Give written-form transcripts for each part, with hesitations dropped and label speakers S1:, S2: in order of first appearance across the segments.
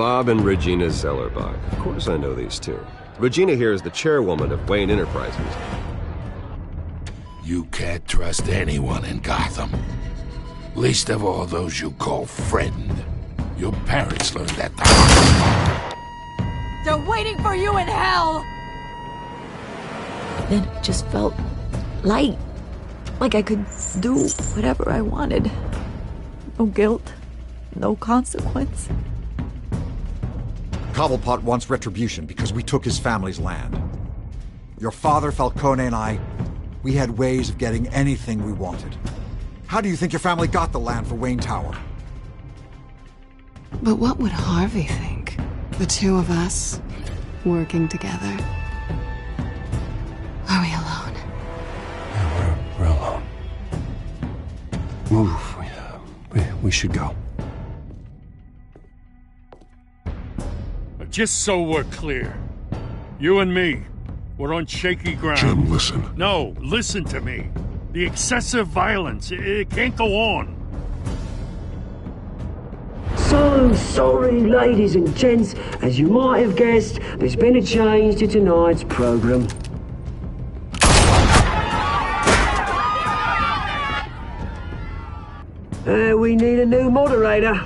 S1: Bob and Regina Zellerbach. Of course I know these two. Regina here is the chairwoman of Wayne Enterprises.
S2: You can't trust anyone in Gotham. Least of all those you call friend. Your parents learned that the hard way.
S3: They're waiting for you in hell!
S4: Then it just felt light. Like I could do whatever I wanted. No guilt. No consequence.
S5: Cobblepot wants retribution because we took his family's land. Your father, Falcone, and I, we had ways of getting anything we wanted. How do you think your family got the land for Wayne Tower?
S6: But what would Harvey think? The two of us, working together. Are we alone?
S7: Yeah, we're alone. Move. We should go.
S8: Just so we're clear, you and me, we're on shaky ground.
S2: Jim, listen.
S8: No, listen to me. The excessive violence, it can't go on.
S9: So sorry, ladies and gents. As you might have guessed, there's been a change to tonight's program. We need a new moderator.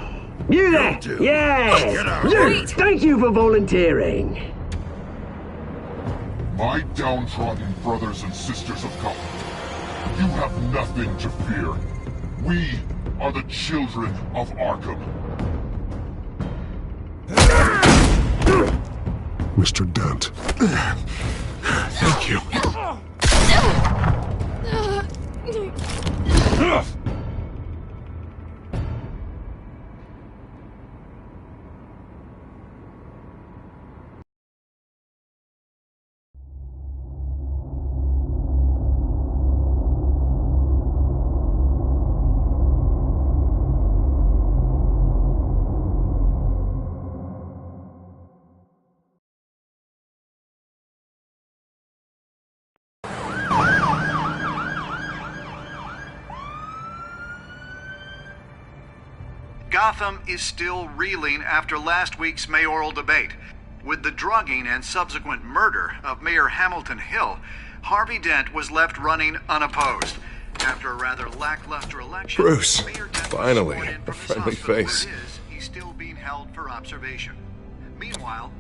S9: You there! Yeah! You! Thank you for volunteering.
S10: My downtrodden brothers and sisters of Gotham, you have nothing to fear. We are the children of Arkham.
S2: Mr. Dent. Thank you.
S11: Gotham is still reeling after last week's mayoral debate. With the drugging and subsequent murder of Mayor Hamilton Hill, Harvey Dent was left running unopposed. After a rather lackluster election,
S1: Bruce,
S11: Mayor Dent
S1: finally,
S11: was sworn in
S1: a
S11: from his
S1: friendly
S11: hospital where
S1: face.
S11: it is, he's still being held for observation. Meanwhile,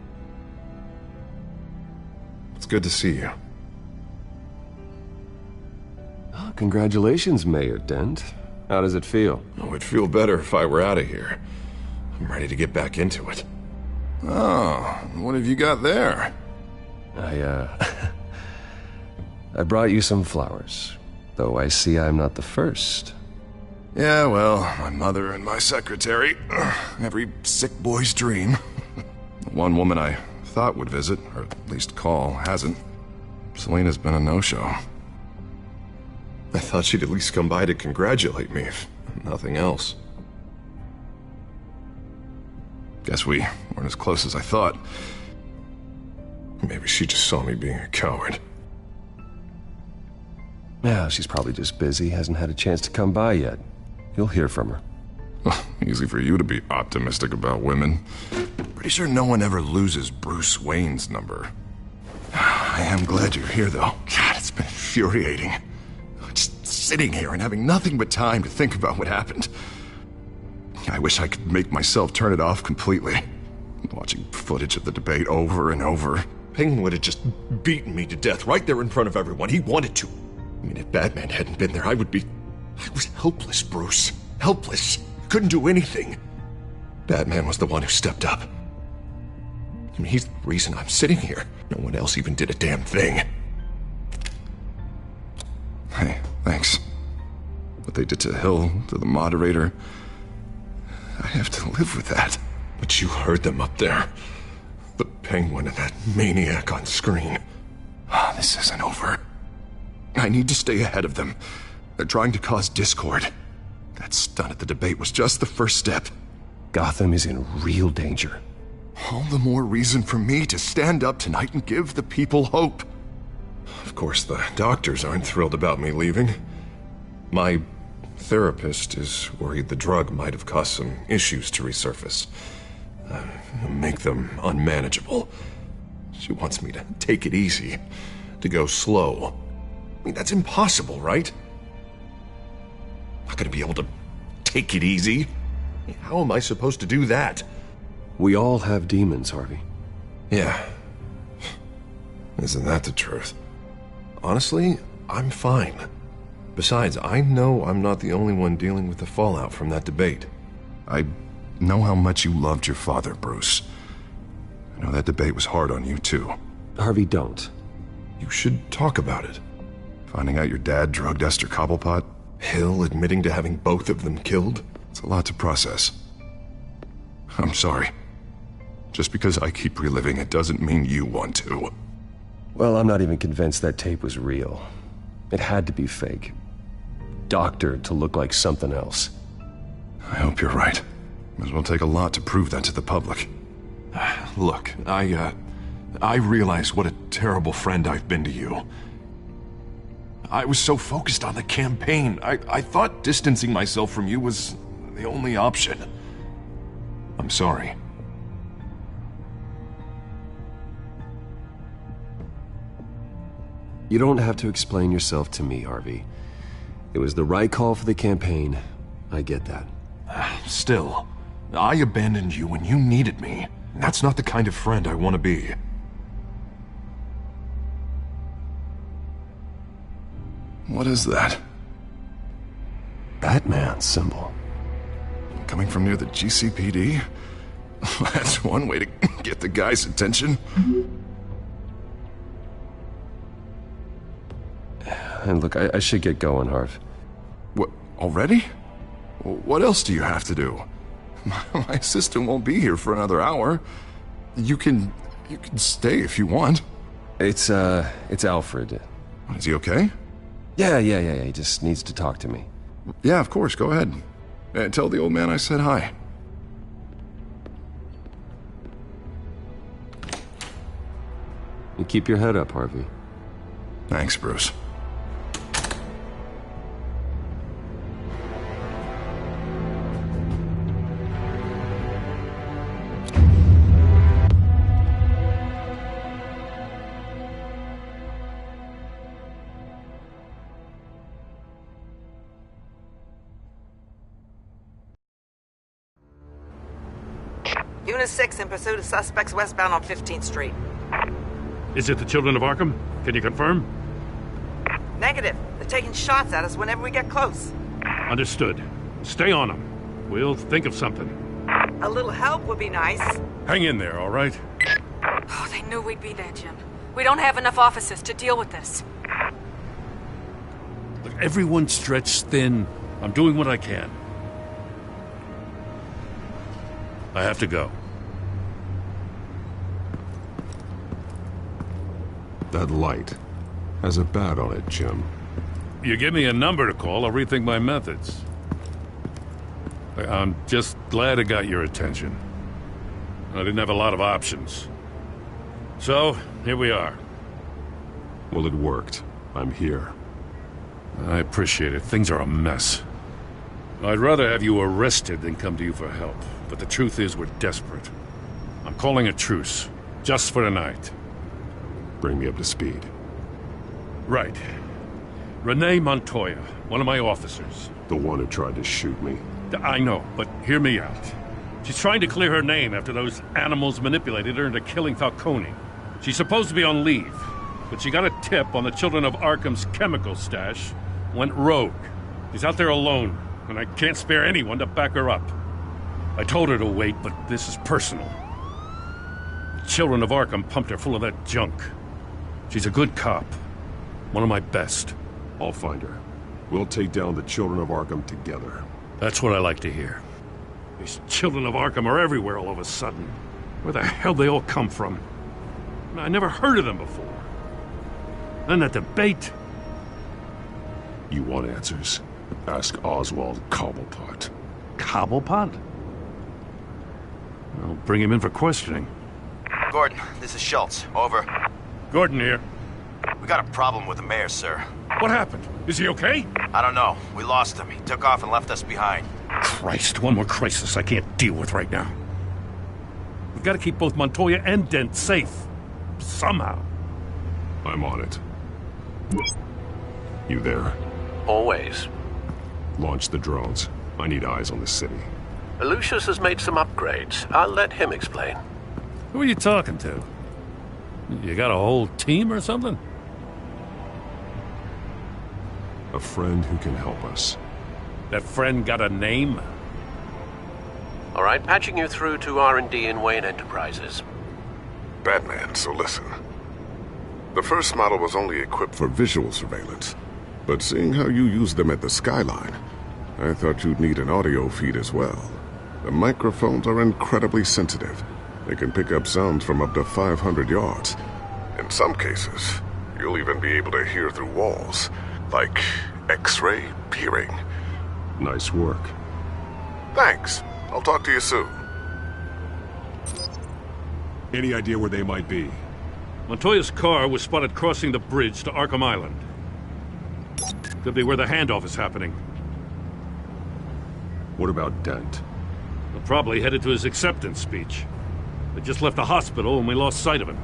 S1: It's good to see you. Oh, congratulations, Mayor Dent. How does it feel?
S12: Oh, it'd feel better if I were out of here. I'm ready to get back into it. Oh, what have you got there?
S1: I brought you some flowers. Though I see I'm not the first.
S12: Yeah, well, my mother and my secretary. Every sick boy's dream. One woman I thought would visit, or at least call, hasn't. Selena's been a no-show. I thought she'd at least come by to congratulate me, if nothing else. Guess we weren't as close as I thought. Maybe she just saw me being a coward.
S1: Yeah, she's probably just busy, hasn't had a chance to come by yet. You'll hear from her.
S12: Easy for you to be optimistic about women. Pretty sure no one ever loses Bruce Wayne's number. I am glad you're here, though. God, it's been infuriating. Just sitting here and having nothing but time to think about what happened. I wish I could make myself turn it off completely. Watching footage of the debate over and over.
S10: Penguin would have just beaten me to death right there in front of everyone. He wanted to. I mean, if Batman hadn't been there, I was helpless, Bruce. Helpless. Couldn't do anything. Batman was the one who stepped up. I mean, he's the reason I'm sitting here. No one else even did a damn thing.
S12: Hey, thanks. What they did to Hill, to the moderator, I have to live with that.
S10: But you heard them up there. The Penguin and that maniac on screen.
S12: This isn't over. I need to stay ahead of them. They're trying to cause discord. That stunt at the debate was just the first step.
S1: Gotham is in real danger.
S12: All the more reason for me to stand up tonight and give the people hope.
S10: Of course, the doctors aren't thrilled about me leaving. My therapist is worried the drug might have caused some issues to resurface. make them unmanageable. She wants me to take it easy, to go slow. I mean, that's impossible, right? I'm not gonna be able to take it easy. How am I supposed to do that?
S1: We all have demons, Harvey.
S10: Yeah. Isn't that the truth? Honestly, I'm fine. Besides, I know I'm not the only one dealing with the fallout from that debate.
S12: I know how much you loved your father, Bruce. I know that debate was hard on you, too.
S1: Harvey, don't.
S10: You should talk about it.
S12: Finding out your dad drugged Esther Cobblepot?
S10: Hill admitting to having both of them killed?
S12: It's a lot to process. I'm sorry. Just because I keep reliving it doesn't mean you want to.
S1: Well, I'm not even convinced that tape was real. It had to be fake. Doctored to look like something else.
S12: I hope you're right. Might as well take a lot to prove that to the public.
S10: Look, I realize what a terrible friend I've been to you. I was so focused on the campaign. I thought distancing myself from you was the only option. I'm sorry.
S1: You don't have to explain yourself to me, Harvey. It was the right call for the campaign. I get that.
S10: Still, I abandoned you when you needed me. That's not the kind of friend I want to be.
S12: What is that?
S1: Batman symbol.
S12: Coming from near the GCPD? That's one way to get the guy's attention.
S1: And look, I should get going, Harv.
S12: What, already? What else do you have to do? My assistant won't be here for another hour. You can stay if you want.
S1: It's Alfred.
S12: Is he okay?
S1: Yeah, he just needs to talk to me.
S12: Yeah, of course, go ahead. Tell the old man I said hi.
S1: You keep your head up, Harvey.
S12: Thanks, Bruce.
S13: Unit 6 in pursuit of suspects westbound on 15th Street.
S8: Is it the Children of Arkham? Can you confirm?
S13: Negative. They're taking shots at us whenever we get close.
S8: Understood. Stay on them. We'll think of something.
S13: A little help would be nice.
S8: Hang in there, all right?
S3: Oh, they knew we'd be there, Jim. We don't have enough officers to deal with this.
S8: Look, everyone's stretched thin. I'm doing what I can. I have to go.
S7: That light has a bat on it, Jim.
S8: You give me a number to call, I'll rethink my methods. I'm just glad it got your attention. I didn't have a lot of options. So, here we are.
S7: Well, it worked. I'm here.
S8: I appreciate it. Things are a mess. I'd rather have you arrested than come to you for help. But the truth is, we're desperate. I'm calling a truce. Just for tonight.
S7: Bring me up to speed.
S8: Right. Renee Montoya, one of my officers.
S7: The one who tried to shoot me.
S8: I know, but hear me out. She's trying to clear her name after those animals manipulated her into killing Falcone. She's supposed to be on leave, but she got a tip on the Children of Arkham's chemical stash, went rogue. She's out there alone, and I can't spare anyone to back her up. I told her to wait, but this is personal. The Children of Arkham pumped her full of that junk. She's a good cop. One of my best.
S7: I'll find her. We'll take down the Children of Arkham together.
S8: That's what I like to hear. These Children of Arkham are everywhere all of a sudden. Where the hell they all come from? I never heard of them before. Then that debate.
S7: You want answers? Ask Oswald Cobblepot.
S8: Cobblepot? I'll bring him in for questioning.
S14: Gordon, this is Schultz. Over.
S8: Gordon here.
S14: We got a problem with the mayor, sir.
S8: What happened? Is he okay?
S14: I don't know. We lost him. He took off and left us behind.
S8: Christ, one more crisis I can't deal with right now. gotta keep both Montoya and Dent safe. Somehow.
S7: I'm on it. You there?
S15: Always.
S7: Launch the drones. I need eyes on the city.
S15: Lucius has made some upgrades. I'll let him explain.
S8: Who are you talking to? You got a whole team or something?
S7: A friend who can help us.
S8: That friend got a name?
S15: All right, patching you through to R&D in Wayne Enterprises.
S12: Batman, so listen. The first model was only equipped for visual surveillance, but seeing how you use them at the Skyline, I thought you'd need an audio feed as well. The microphones are incredibly sensitive. They can pick up sounds from up to 500 yards. In some cases, you'll even be able to hear through walls, like X-ray peering.
S7: Nice work.
S12: Thanks. I'll talk to you soon.
S7: Any idea where they might be?
S8: Montoya's car was spotted crossing the bridge to Arkham Island. Could be where the handoff is happening.
S7: What about Dent?
S8: They're probably headed to his acceptance speech. They just left the hospital and we lost sight of him.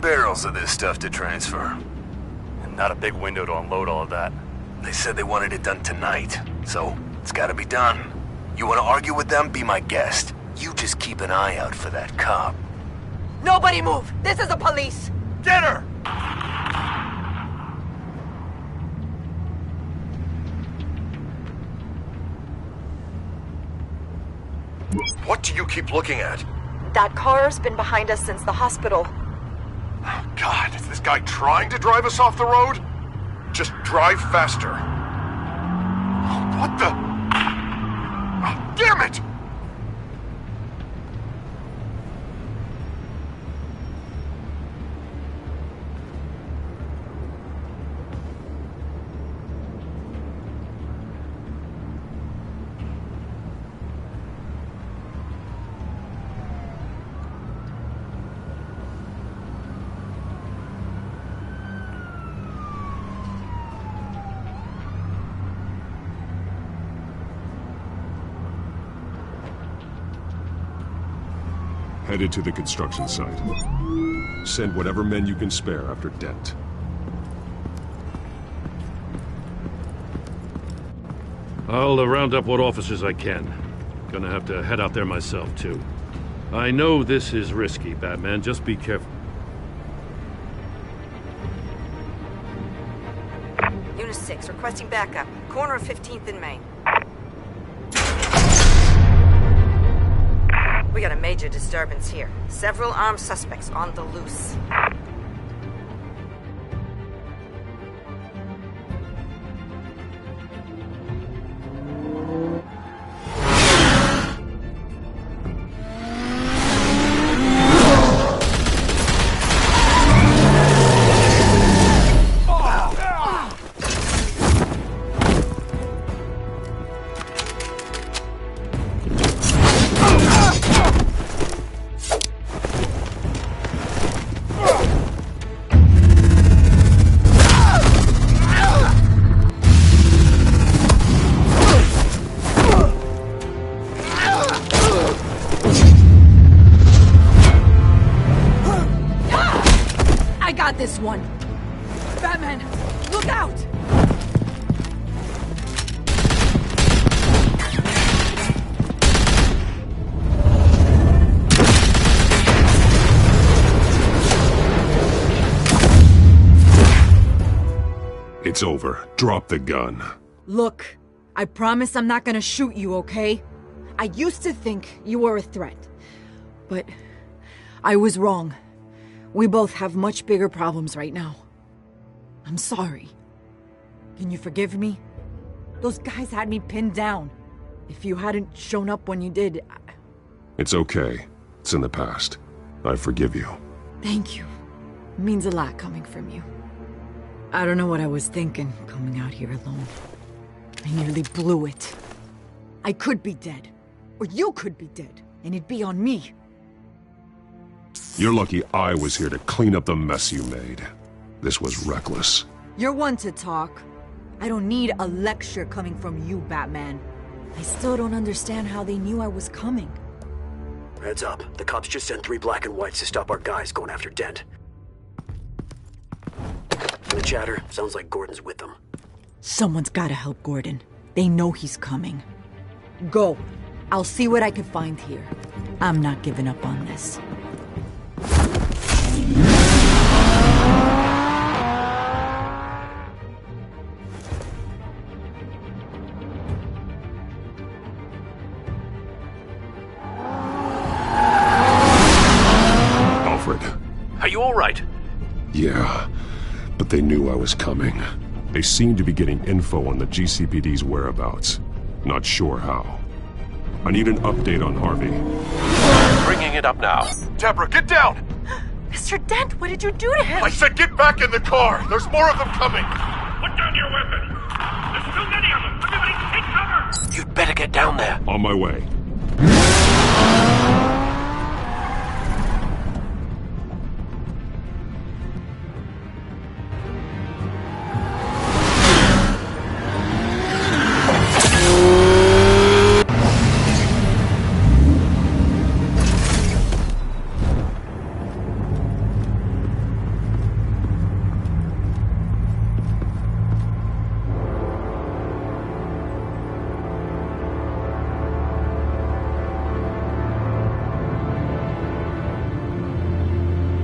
S16: Barrels of this stuff to transfer. And not a big window to unload all of that. They said they wanted it done tonight, so it's gotta be done. You wanna argue with them? Be my guest. You just keep an eye out for that cop.
S13: Nobody move! This is the police!
S16: Get her!
S10: What do you keep looking at?
S17: That car's been behind us since the hospital.
S10: God, is this guy trying to drive us off the road? Just drive faster. What the? Oh, damn it!
S7: Headed to the construction site. Send whatever men you can spare after Dent.
S8: I'll round up what officers I can. Gonna have to head out there myself, too. I know this is risky, Batman. Just be careful.
S13: Unit 6, requesting backup. Corner of 15th and Main. We got a major disturbance here. Several armed suspects on the loose.
S4: This one. Batman, look out!
S7: It's over. Drop the gun.
S4: Look, I promise I'm not gonna shoot you, okay? I used to think you were a threat, but I was wrong. We both have much bigger problems right now. I'm sorry. Can you forgive me? Those guys had me pinned down. If you hadn't shown up when you did,
S7: It's okay. It's in the past. I forgive you.
S4: Thank you. It means a lot coming from you. I don't know what I was thinking, coming out here alone. I nearly blew it. I could be dead. Or you could be dead, and it'd be on me.
S7: You're lucky I was here to clean up the mess you made. This was reckless.
S4: You're one to talk. I don't need a lecture coming from you, Batman. I still don't understand how they knew I was coming.
S18: Heads up. The cops just sent 3 black and whites to stop our guys going after Dent. From the chatter, sounds like Gordon's with them.
S4: Someone's gotta help Gordon. They know he's coming. Go. I'll see what I can find here. I'm not giving up on this.
S7: Alfred.
S15: Are you all right?
S7: Yeah, but they knew I was coming. They seem to be getting info on the GCPD's whereabouts. Not sure how. I need an update on Harvey.
S15: Bringing it up now.
S10: Deborah, get down!
S3: Mr. Dent, what did you do to him?
S10: I said get back in the car! There's more of them coming!
S8: Put down your weapon! There's too many of them! Everybody take cover!
S15: You'd better get down there.
S7: On my way.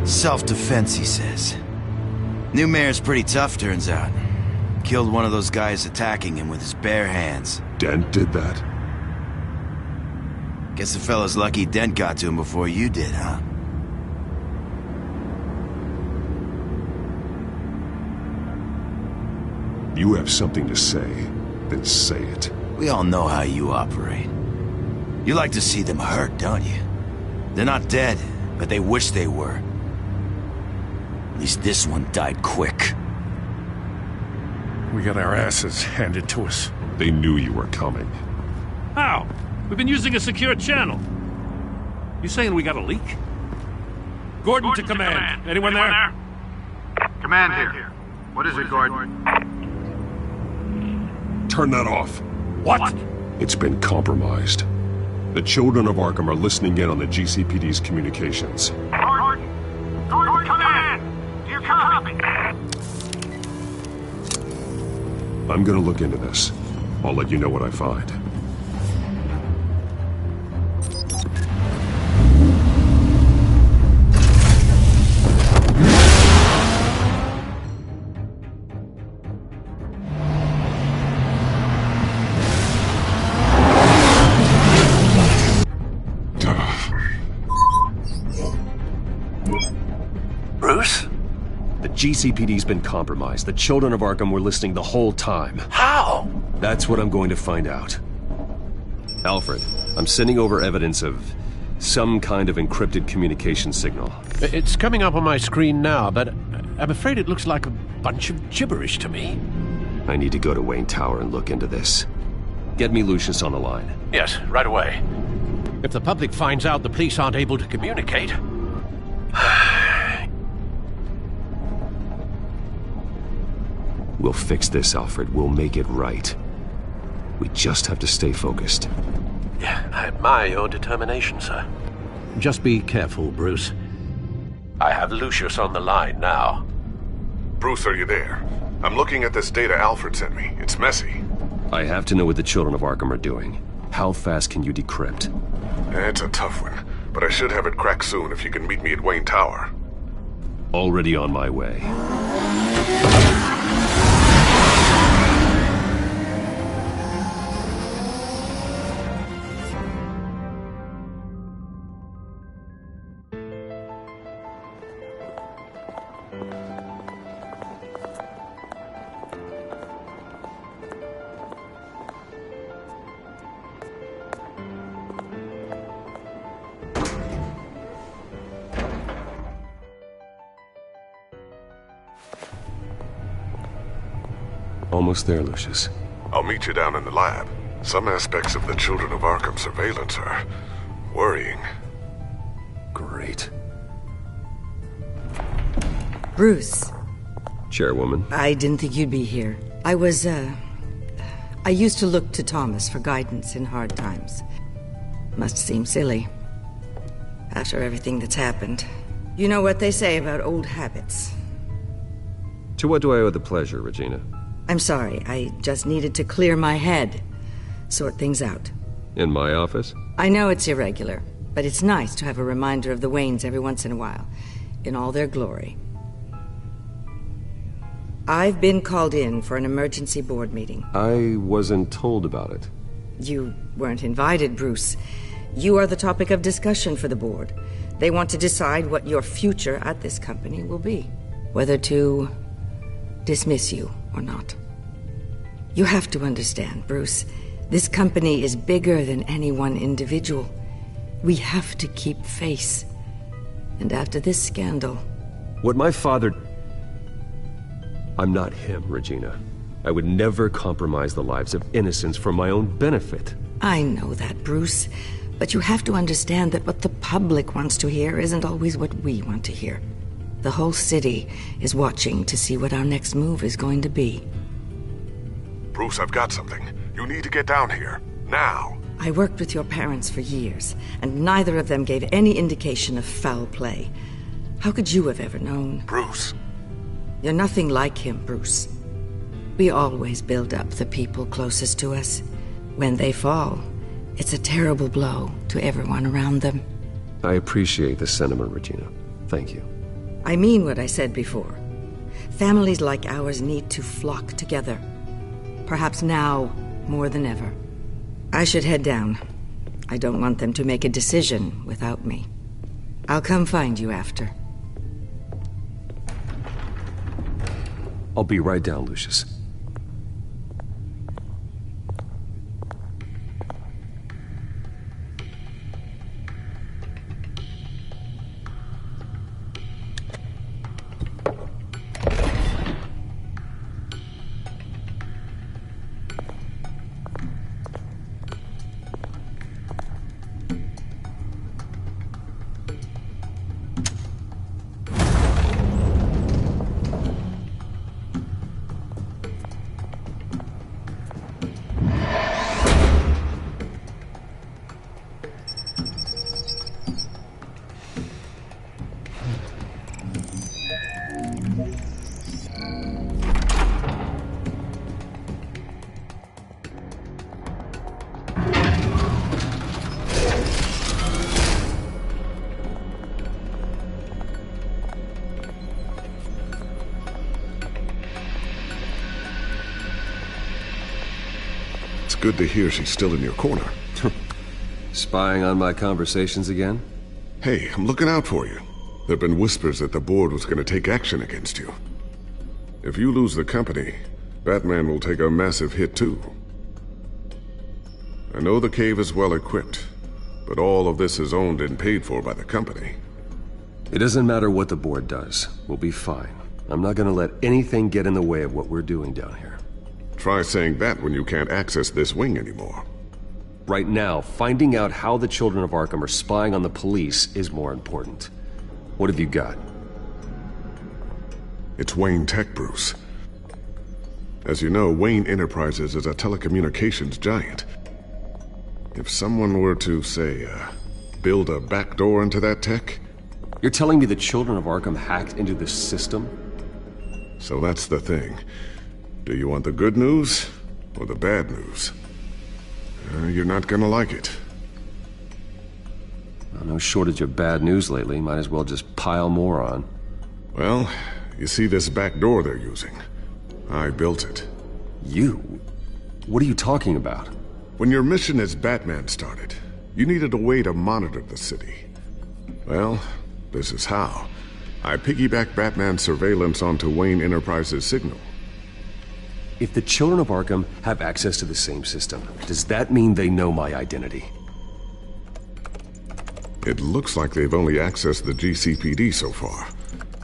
S19: Self-defense, he says. New mayor's pretty tough, turns out. Killed one of those guys attacking him with his bare hands.
S7: Dent did that?
S19: Guess the fella's lucky Dent got to him before you did, huh?
S7: You have something to say, then say it.
S19: We all know how you operate. You like to see them hurt, don't you? They're not dead, but they wish they were. At least this one died quick.
S8: We got our asses handed to us.
S7: They knew you were coming.
S8: How? We've been using a secure channel. You saying we got a leak? Gordon to command. Anyone there?
S11: Command here. What is it, Gordon?
S7: Turn that off.
S8: What?
S7: It's been compromised. The children of Arkham are listening in on the GCPD's communications.
S11: Gordon, command! Do you copy?
S7: I'm gonna look into this. I'll let you know what I find.
S15: Bruce?
S1: The GCPD's been compromised. The children of Arkham were listening the whole time.
S15: How?
S1: That's what I'm going to find out. Alfred, I'm sending over evidence of some kind of encrypted communication signal.
S15: It's coming up on my screen now, but I'm afraid it looks like a bunch of gibberish to me.
S1: I need to go to Wayne Tower and look into this. Get me Lucius on the line.
S15: Yes, right away. If the public finds out the police aren't able to communicate...
S1: We'll fix this, Alfred. We'll make it right. We just have to stay focused.
S15: Yeah, I admire your determination, sir. Just be careful, Bruce. I have Lucius on the line now.
S12: Bruce, are you there? I'm looking at this data Alfred sent me. It's messy.
S1: I have to know what the children of Arkham are doing. How fast can you decrypt?
S12: It's a tough one, but I should have it cracked soon if you can meet me at Wayne Tower.
S1: Already on my way. Almost there, Lucius.
S12: I'll meet you down in the lab. Some aspects of the Children of Arkham surveillance are worrying.
S1: Great.
S4: Bruce,
S1: Chairwoman.
S20: I didn't think you'd be here. I used to look to Thomas for guidance in hard times. Must seem silly. After everything that's happened. You know what they say about old habits.
S1: To what do I owe the pleasure, Regina?
S20: I'm sorry, I just needed to clear my head. Sort things out.
S1: In my office?
S20: I know it's irregular, but it's nice to have a reminder of the Waynes every once in a while. In all their glory. I've been called in for an emergency board meeting.
S1: I wasn't told about it.
S20: You weren't invited, Bruce. You are the topic of discussion for the board. They want to decide what your future at this company will be. Whether to dismiss you or not. You have to understand, Bruce. This company is bigger than any one individual. We have to keep face. And after this scandal...
S1: What my father... I'm not him, Regina. I would never compromise the lives of innocents for my own benefit.
S20: I know that, Bruce. But you have to understand that what the public wants to hear isn't always what we want to hear. The whole city is watching to see what our next move is going to be.
S7: Bruce, I've got something. You need to get down here. Now.
S20: I worked with your parents for years, and neither of them gave any indication of foul play. How could you have ever known?
S7: Bruce.
S20: You're nothing like him, Bruce. We always build up the people closest to us. When they fall, it's a terrible blow to everyone around them.
S1: I appreciate the sentiment, Regina. Thank you.
S20: I mean what I said before. Families like ours need to flock together. Perhaps now more than ever. I should head down. I don't want them to make a decision without me. I'll come find you after.
S1: I'll be right down, Lucius.
S7: Good to hear she's still in your corner.
S1: Spying on my conversations again?
S7: Hey, I'm looking out for you. There've been whispers that the board was going to take action against you. If you lose the company, Batman will take a massive hit too. I know the cave is well equipped, but all of this is owned and paid for by the company.
S1: It doesn't matter what the board does. We'll be fine. I'm not going to let anything get in the way of what we're doing down here.
S7: Try saying that when you can't access this wing anymore.
S1: Right now, finding out how the children of Arkham are spying on the police is more important. What have you got?
S7: It's Wayne Tech, Bruce. As you know, Wayne Enterprises is a telecommunications giant. If someone were to, say, build a backdoor into that tech...
S1: You're telling me the children of Arkham hacked into this system?
S7: So that's the thing. Do you want the good news or the bad news? You're not gonna like it.
S1: Well, no shortage of bad news lately. Might as well just pile more on.
S7: Well, you see this back door they're using? I built it.
S1: You? What are you talking about?
S7: When your mission as Batman started, you needed a way to monitor the city. Well, this is how. I piggybacked Batman's surveillance onto Wayne Enterprises' signal.
S1: If the children of Arkham have access to the same system, does that mean they know my identity?
S7: It looks like they've only accessed the GCPD so far.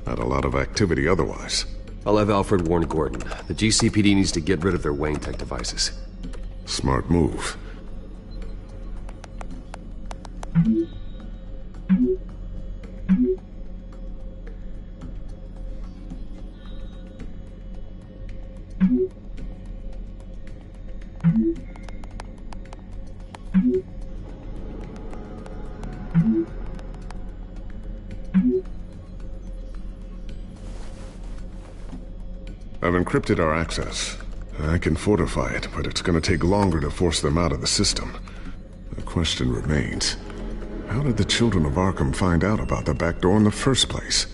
S7: Not a lot of activity otherwise.
S1: I'll have Alfred warn Gordon. The GCPD needs to get rid of their Wayne Tech devices.
S7: Smart move. I've encrypted our access. I can fortify it, but it's gonna take longer to force them out of the system. The question remains, how did the children of Arkham find out about the back door in the first place?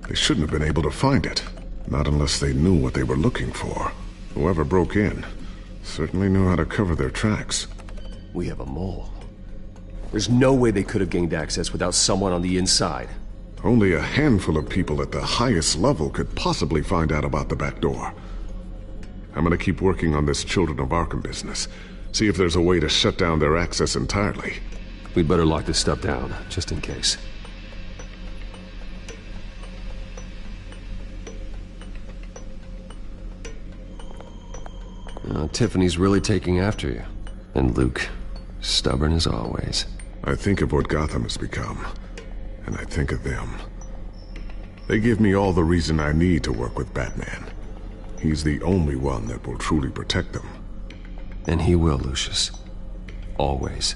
S7: They shouldn't have been able to find it, not unless they knew what they were looking for. Whoever broke in certainly knew how to cover their tracks.
S1: We have a mole. There's no way they could have gained access without someone on the inside.
S7: Only a handful of people at the highest level could possibly find out about the back door. I'm gonna keep working on this Children of Arkham business. See if there's a way to shut down their access entirely.
S1: We'd better lock this stuff down, just in case. Tiffany's really taking after you. And Luke, stubborn as always.
S7: I think of what Gotham has become, and I think of them. They give me all the reason I need to work with Batman. He's the only one that will truly protect them.
S1: And he will, Lucius. Always.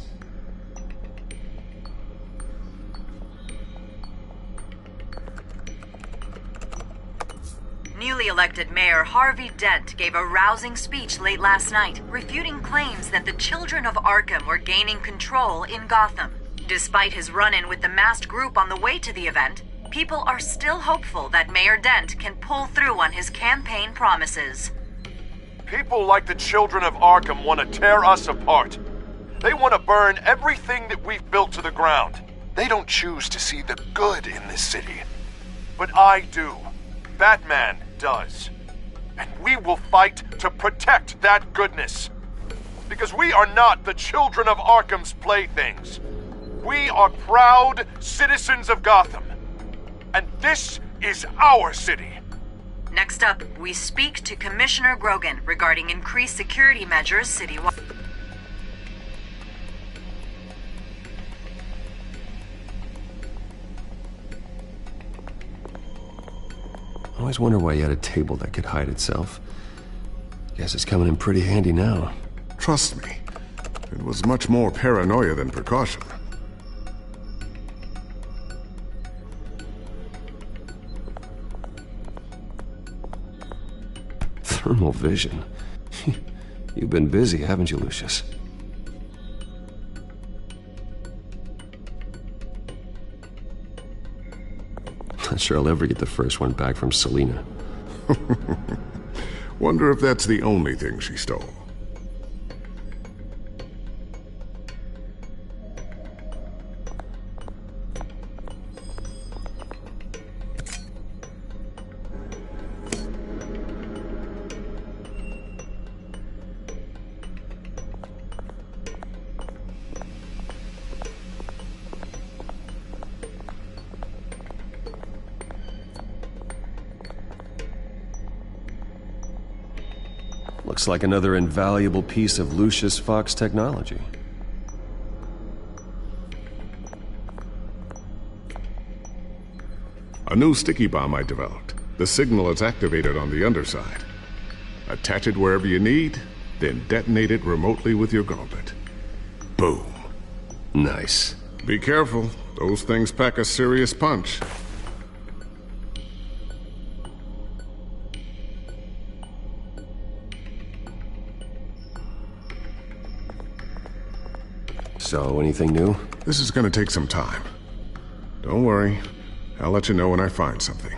S21: Newly elected Mayor Harvey Dent gave a rousing speech late last night, refuting claims that the children of Arkham were gaining control in Gotham. Despite his run-in with the masked group on the way to the event, people are still hopeful that Mayor Dent can pull through on his campaign promises.
S22: People like the children of Arkham want to tear us apart. They want to burn everything that we've built to the ground. They don't choose to see the good in this city. But I do. Batman does. And we will fight to protect that goodness. Because we are not the children of Arkham's playthings. We are proud citizens of Gotham. And this is our city.
S21: Next up, we speak to Commissioner Grogan regarding increased security measures citywide.
S1: I always wonder why you had a table that could hide itself. Guess it's coming in pretty handy now.
S7: Trust me, it was much more paranoia than precaution.
S1: Thermal vision. You've been busy, haven't you, Lucius? Not sure I'll ever get the first one back from Selina.
S7: Wonder if that's the only thing she stole.
S1: Looks like another invaluable piece of Lucius Fox technology.
S7: A new sticky bomb I developed. The signal is activated on the underside. Attach it wherever you need, then detonate it remotely with your gauntlet. Boom.
S1: Nice.
S7: Be careful. Those things pack a serious punch.
S1: So, anything new?
S7: This is gonna take some time. Don't worry. I'll let you know when I find something.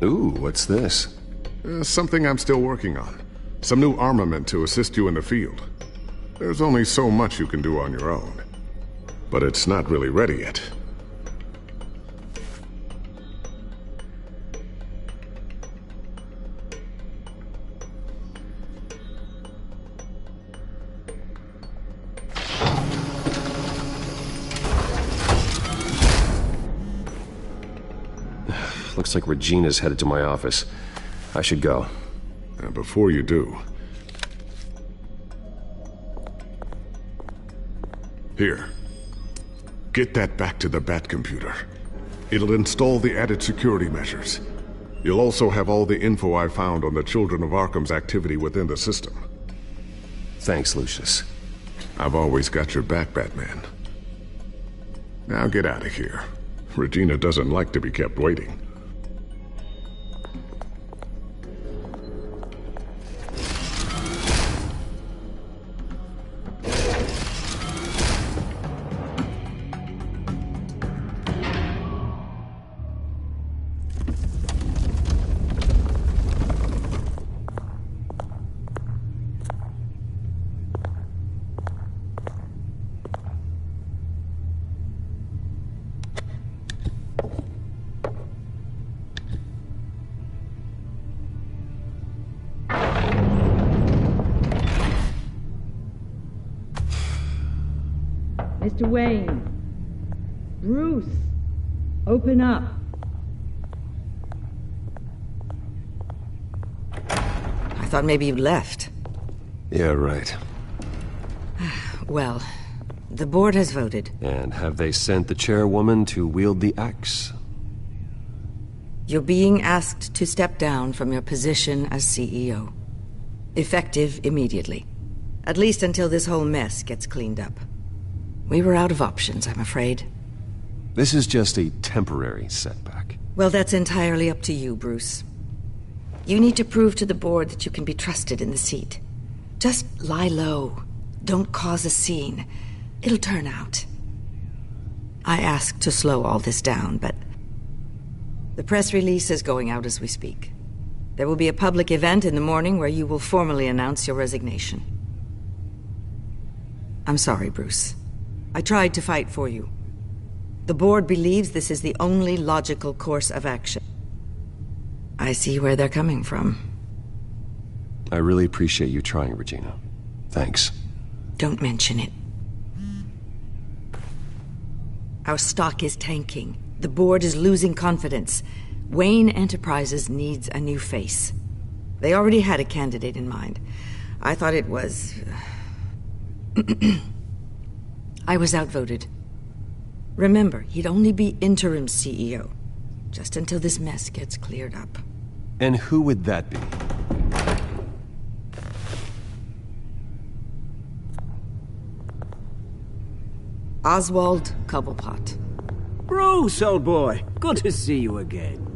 S1: Ooh, what's this?
S7: Something I'm still working on. Some new armament to assist you in the field. There's only so much you can do on your own. But it's not really ready yet.
S1: Looks like Regina's headed to my office. I should go.
S7: Before you do... Here. Get that back to the Bat computer. It'll install the added security measures. You'll also have all the info I found on the Children of Arkham's activity within the system.
S1: Thanks, Lucius.
S7: I've always got your back, Batman. Now get out of here. Regina doesn't like to be kept waiting.
S20: Mr. Wayne. Bruce. Open up. I thought maybe you left.
S1: Yeah, right.
S20: Well, the board has voted.
S1: And have they sent the chairwoman to wield the axe?
S20: You're being asked to step down from your position as CEO. Effective immediately. At least until this whole mess gets cleaned up. We were out of options, I'm afraid.
S1: This is just a temporary setback.
S20: Well, that's entirely up to you, Bruce. You need to prove to the board that you can be trusted in the seat. Just lie low. Don't cause a scene. It'll turn out. I asked to slow all this down, but... the press release is going out as we speak. There will be a public event in the morning where you will formally announce your resignation. I'm sorry, Bruce. I tried to fight for you. The board believes this is the only logical course of action. I see where they're coming from.
S1: I really appreciate you trying, Regina. Thanks.
S20: Don't mention it. Our stock is tanking. The board is losing confidence. Wayne Enterprises needs a new face. They already had a candidate in mind. I thought it was... I was outvoted. Remember, he'd only be interim CEO, just until this mess gets cleared up.
S1: And who would that be?
S20: Oswald Cobblepot.
S18: Bruce, old boy. Good to see you again.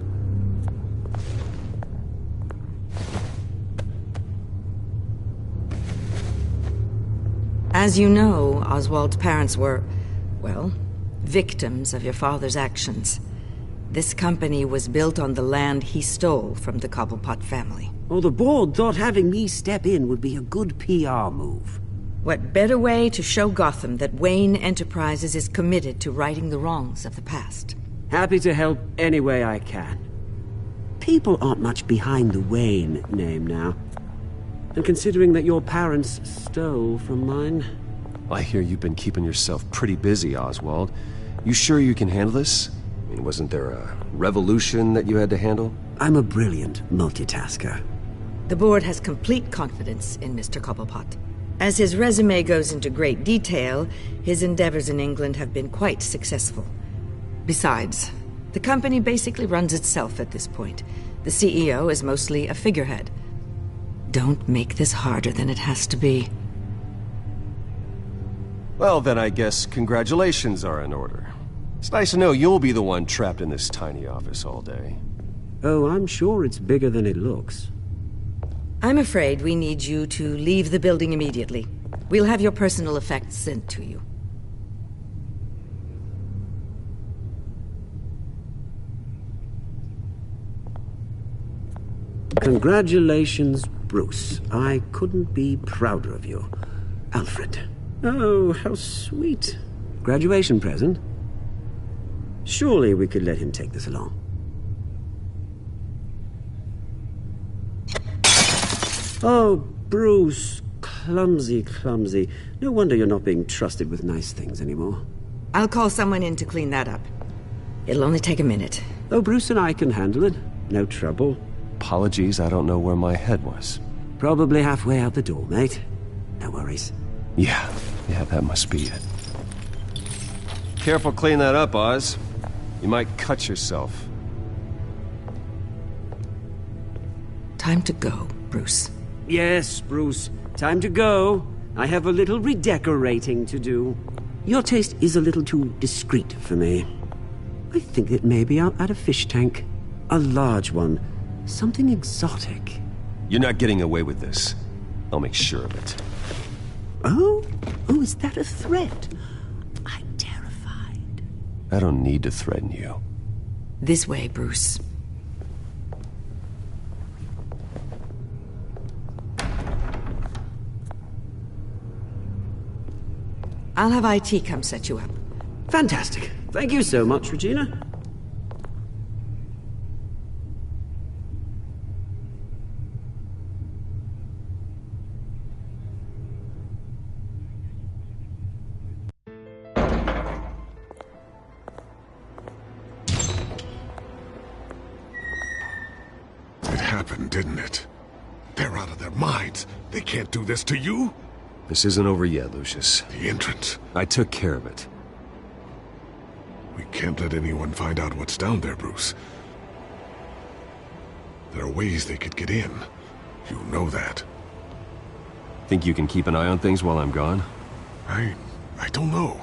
S20: As you know, Oswald's parents were, well, victims of your father's actions. This company was built on the land he stole from the Cobblepot family.
S18: Well, the board thought having me step in would be a good PR move.
S20: What better way to show Gotham that Wayne Enterprises is committed to righting the wrongs of the past?
S18: Happy to help any way I can. People aren't much behind the Wayne name now. And considering that your parents stole from mine...
S1: I hear you've been keeping yourself pretty busy, Oswald. You sure you can handle this? I mean, wasn't there a revolution that you had to handle?
S18: I'm a brilliant multitasker.
S20: The board has complete confidence in Mr. Cobblepot. As his resume goes into great detail, his endeavors in England have been quite successful. Besides, the company basically runs itself at this point. The CEO is mostly a figurehead. Don't make this harder than it has to be.
S1: Well, then I guess congratulations are in order. It's nice to know you'll be the one trapped in this tiny office all day.
S18: Oh, I'm sure it's bigger than it looks.
S20: I'm afraid we need you to leave the building immediately. We'll have your personal effects sent to you.
S18: Congratulations, Bruce. I couldn't be prouder of you. Alfred. Oh, how sweet. Graduation present? Surely we could let him take this along. Oh, Bruce. Clumsy, clumsy. No wonder you're not being trusted with nice things anymore.
S20: I'll call someone in to clean that up. It'll only take a minute.
S18: Oh, Bruce and I can handle it. No trouble.
S1: Apologies, I don't know where my head was.
S18: Probably halfway out the door, mate. No worries.
S1: Yeah, that must be it. Careful clean that up, Oz. You might cut yourself.
S20: Time to go, Bruce.
S18: Yes, Bruce. Time to go. I have a little redecorating to do. Your taste is a little too discreet for me. I think that maybe I'll add a fish tank. A large one. Something exotic.
S1: You're not getting away with this. I'll make sure of it.
S18: Oh, is that a threat? I'm terrified.
S1: I don't need to threaten you.
S20: This way, Bruce. I'll have IT come set you up.
S18: Fantastic. Thank you so much, Regina.
S7: It happened, didn't it? They're out of their minds. They can't do this to you.
S1: This isn't over yet, Lucius.
S7: The entrance.
S1: I took care of it.
S7: We can't let anyone find out what's down there, Bruce. There are ways they could get in. You know that.
S1: Think you can keep an eye on things while I'm gone?
S7: I don't know.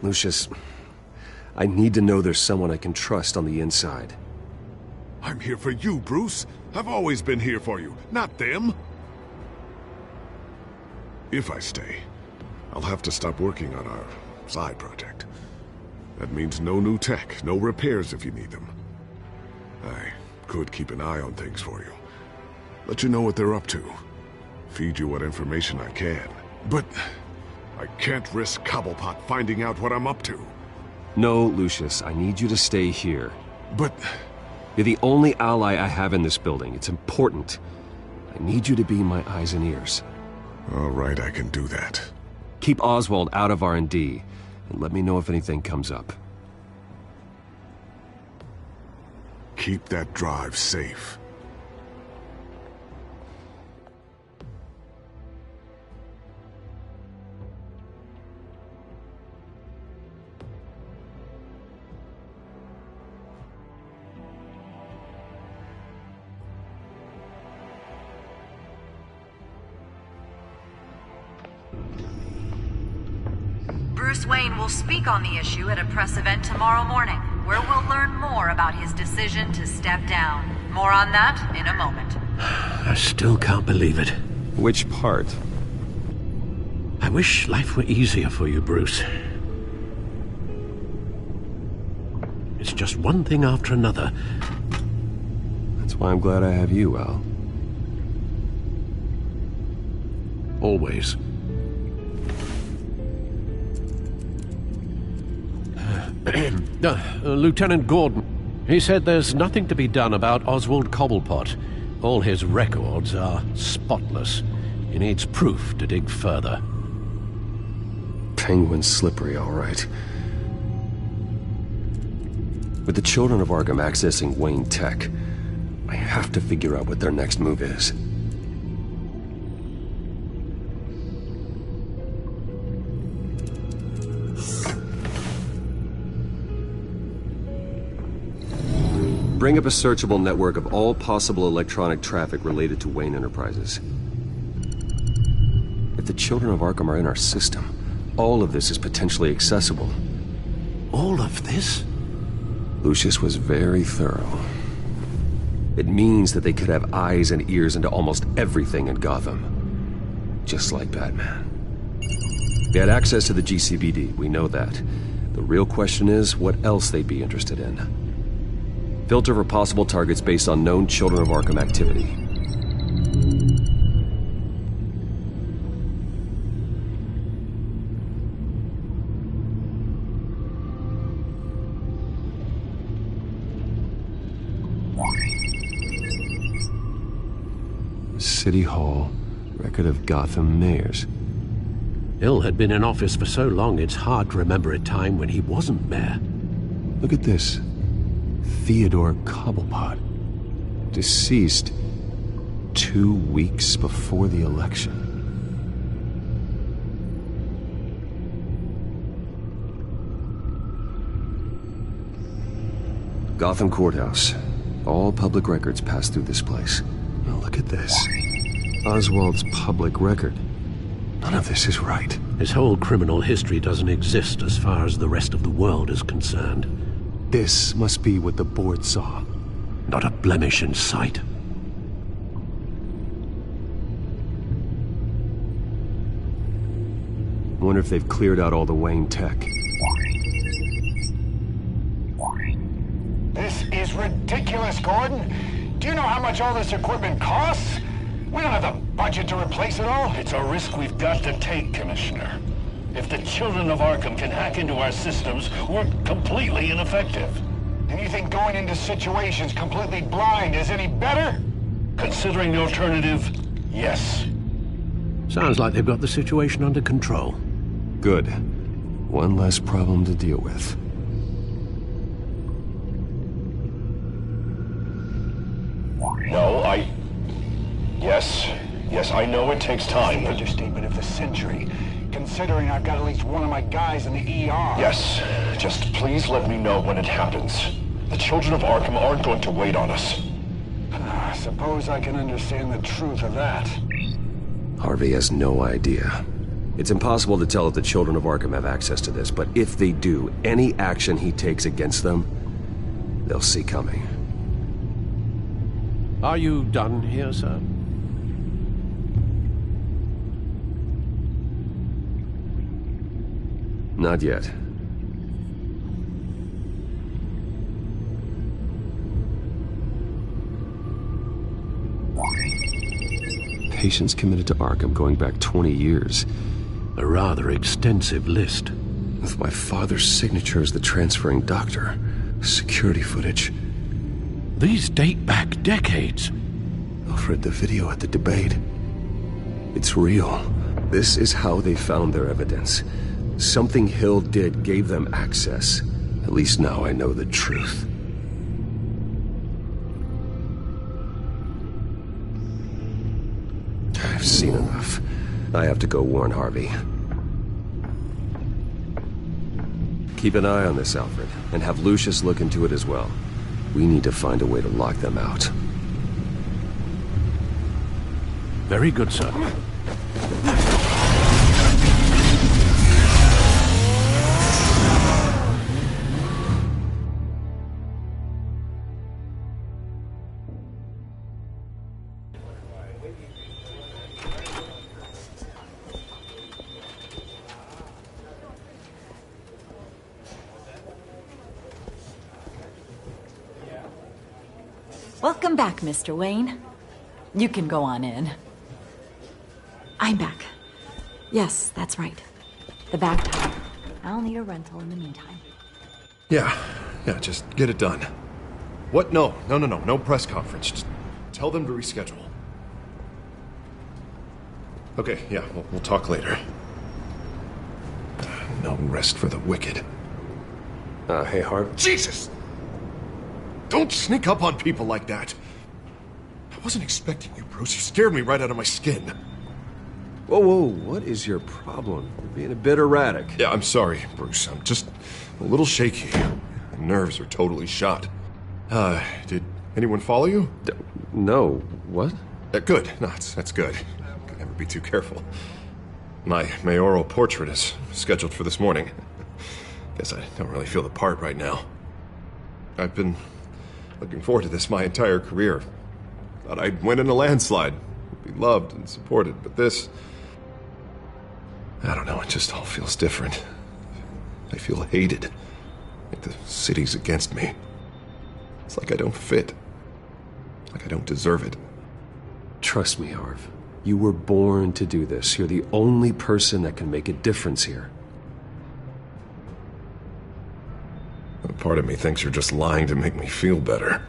S1: Lucius, I need to know there's someone I can trust on the inside.
S7: I'm here for you, Bruce. I've always been here for you, not them. If I stay, I'll have to stop working on our side project. That means no new tech, no repairs if you need them. I could keep an eye on things for you. Let you know what they're up to. Feed you what information I can. But I can't risk Cobblepot finding out what I'm up to.
S1: No, Lucius, I need you to stay here.
S7: But
S1: you're the only ally I have in this building. It's important. I need you to be my eyes and ears.
S7: All right, I can do that.
S1: Keep Oswald out of R&D, and let me know if anything comes up.
S7: Keep that drive safe.
S21: Bruce Wayne will speak on the issue at a press event tomorrow morning, where we'll learn more about his decision to step down. More on that in a moment.
S15: I still can't believe it.
S1: Which part?
S15: I wish life were easier for you, Bruce. It's just one thing after another.
S1: That's why I'm glad I have you, Al.
S15: Always. Lieutenant Gordon. He said there's nothing to be done about Oswald Cobblepot. All his records are spotless. He needs proof to dig further.
S1: Penguin's slippery, all right. With the children of Arkham accessing Wayne Tech, I have to figure out what their next move is. Bring up a searchable network of all possible electronic traffic related to Wayne Enterprises. If the children of Arkham are in our system, all of this is potentially accessible.
S15: All of this?
S1: Lucius was very thorough. It means that they could have eyes and ears into almost everything in Gotham. Just like Batman. They had access to the GCPD, we know that. The real question is what else they'd be interested in. Filter for possible targets based on known Children of Arkham activity. City Hall, record of Gotham mayors.
S15: Hill had been in office for so long, it's hard to remember a time when he wasn't mayor.
S1: Look at this. Theodore Cobblepot. Deceased 2 weeks before the election. Gotham Courthouse. All public records pass through this place. Now look at this. Oswald's public record. None of this is right.
S15: His whole criminal history doesn't exist as far as the rest of the world is concerned.
S1: This must be what the board saw.
S15: Not a blemish in sight.
S1: I wonder if they've cleared out all the Wayne tech.
S5: This is ridiculous, Gordon. Do you know how much all this equipment costs? We don't have the budget to replace it all.
S6: It's a risk we've got to take, Commissioner. If the Children of Arkham can hack into our systems, we're completely ineffective.
S5: And you think going into situations completely blind is any better?
S6: Considering the alternative, yes.
S15: Sounds like they've got the situation under control.
S1: Good. One less problem to deal with.
S6: No, Yes, I know it takes time.
S5: The understatement of the century, considering I've got at least one of my guys in the ER.
S6: Yes, just please let me know when it happens. The Children of Arkham aren't going to wait on us.
S5: I suppose I can understand the truth of that.
S1: Harvey has no idea. It's impossible to tell if the Children of Arkham have access to this, but if they do, any action he takes against them, they'll see coming.
S15: Are you done here, sir?
S1: Not yet. Patients committed to Arkham going back 20 years.
S15: A rather extensive list.
S1: With my father's signature as the transferring doctor. Security footage.
S15: These date back decades.
S1: Alfred, the video at the debate. It's real. This is how they found their evidence. Something Hill did gave them access. At least now I know the truth. I've seen enough. I have to go warn Harvey. Keep an eye on this, Alfred, and have Lucius look into it as well. We need to find a way to lock them out.
S15: Very good, sir.
S4: Welcome back, Mr. Wayne. You can go on in. I'm back. Yes, that's right. The back tire. I'll need a rental in the meantime.
S10: Yeah, just get it done. What? No press conference. Just tell them to reschedule. Okay, yeah, we'll talk later. No rest for the wicked.
S1: Hey, Harv.
S10: Jesus! Don't sneak up on people like that. I wasn't expecting you, Bruce. You scared me right out of my skin.
S1: Whoa, what is your problem? You're being a bit erratic.
S10: Yeah, I'm sorry, Bruce. I'm just a little shaky. My nerves are totally shot. Did anyone follow you?
S1: No. What?
S10: Good. No, that's good. Could never be too careful. My mayoral portrait is scheduled for this morning. Guess I don't really feel the part right now. I've been looking forward to this my entire career. Thought I'd win in a landslide, be loved and supported, but this... I don't know, it just all feels different. I feel hated, like the city's against me. It's like I don't fit. Like I don't deserve it.
S1: Trust me, Harv. You were born to do this. You're the only person that can make a difference here.
S10: A part of me thinks you're just lying to make me feel better.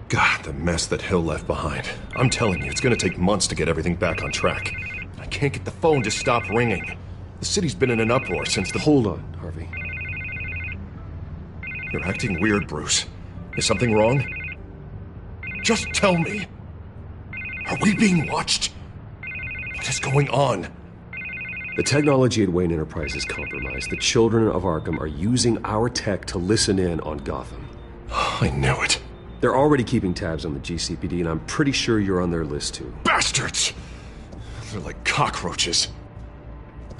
S10: God, the mess that Hill left behind. I'm telling you, it's gonna take months to get everything back on track. I can't get the phone to stop ringing. The city's been in an uproar since the...
S1: Hold on, Harvey.
S10: You're acting weird, Bruce. Is something wrong? Just tell me. Are we being watched? What is going on?
S1: The technology at Wayne Enterprise is compromised. The children of Arkham are using our tech to listen in on Gotham.
S10: I knew it.
S1: They're already keeping tabs on the GCPD, and I'm pretty sure you're on their list too.
S10: Bastards! They're like cockroaches.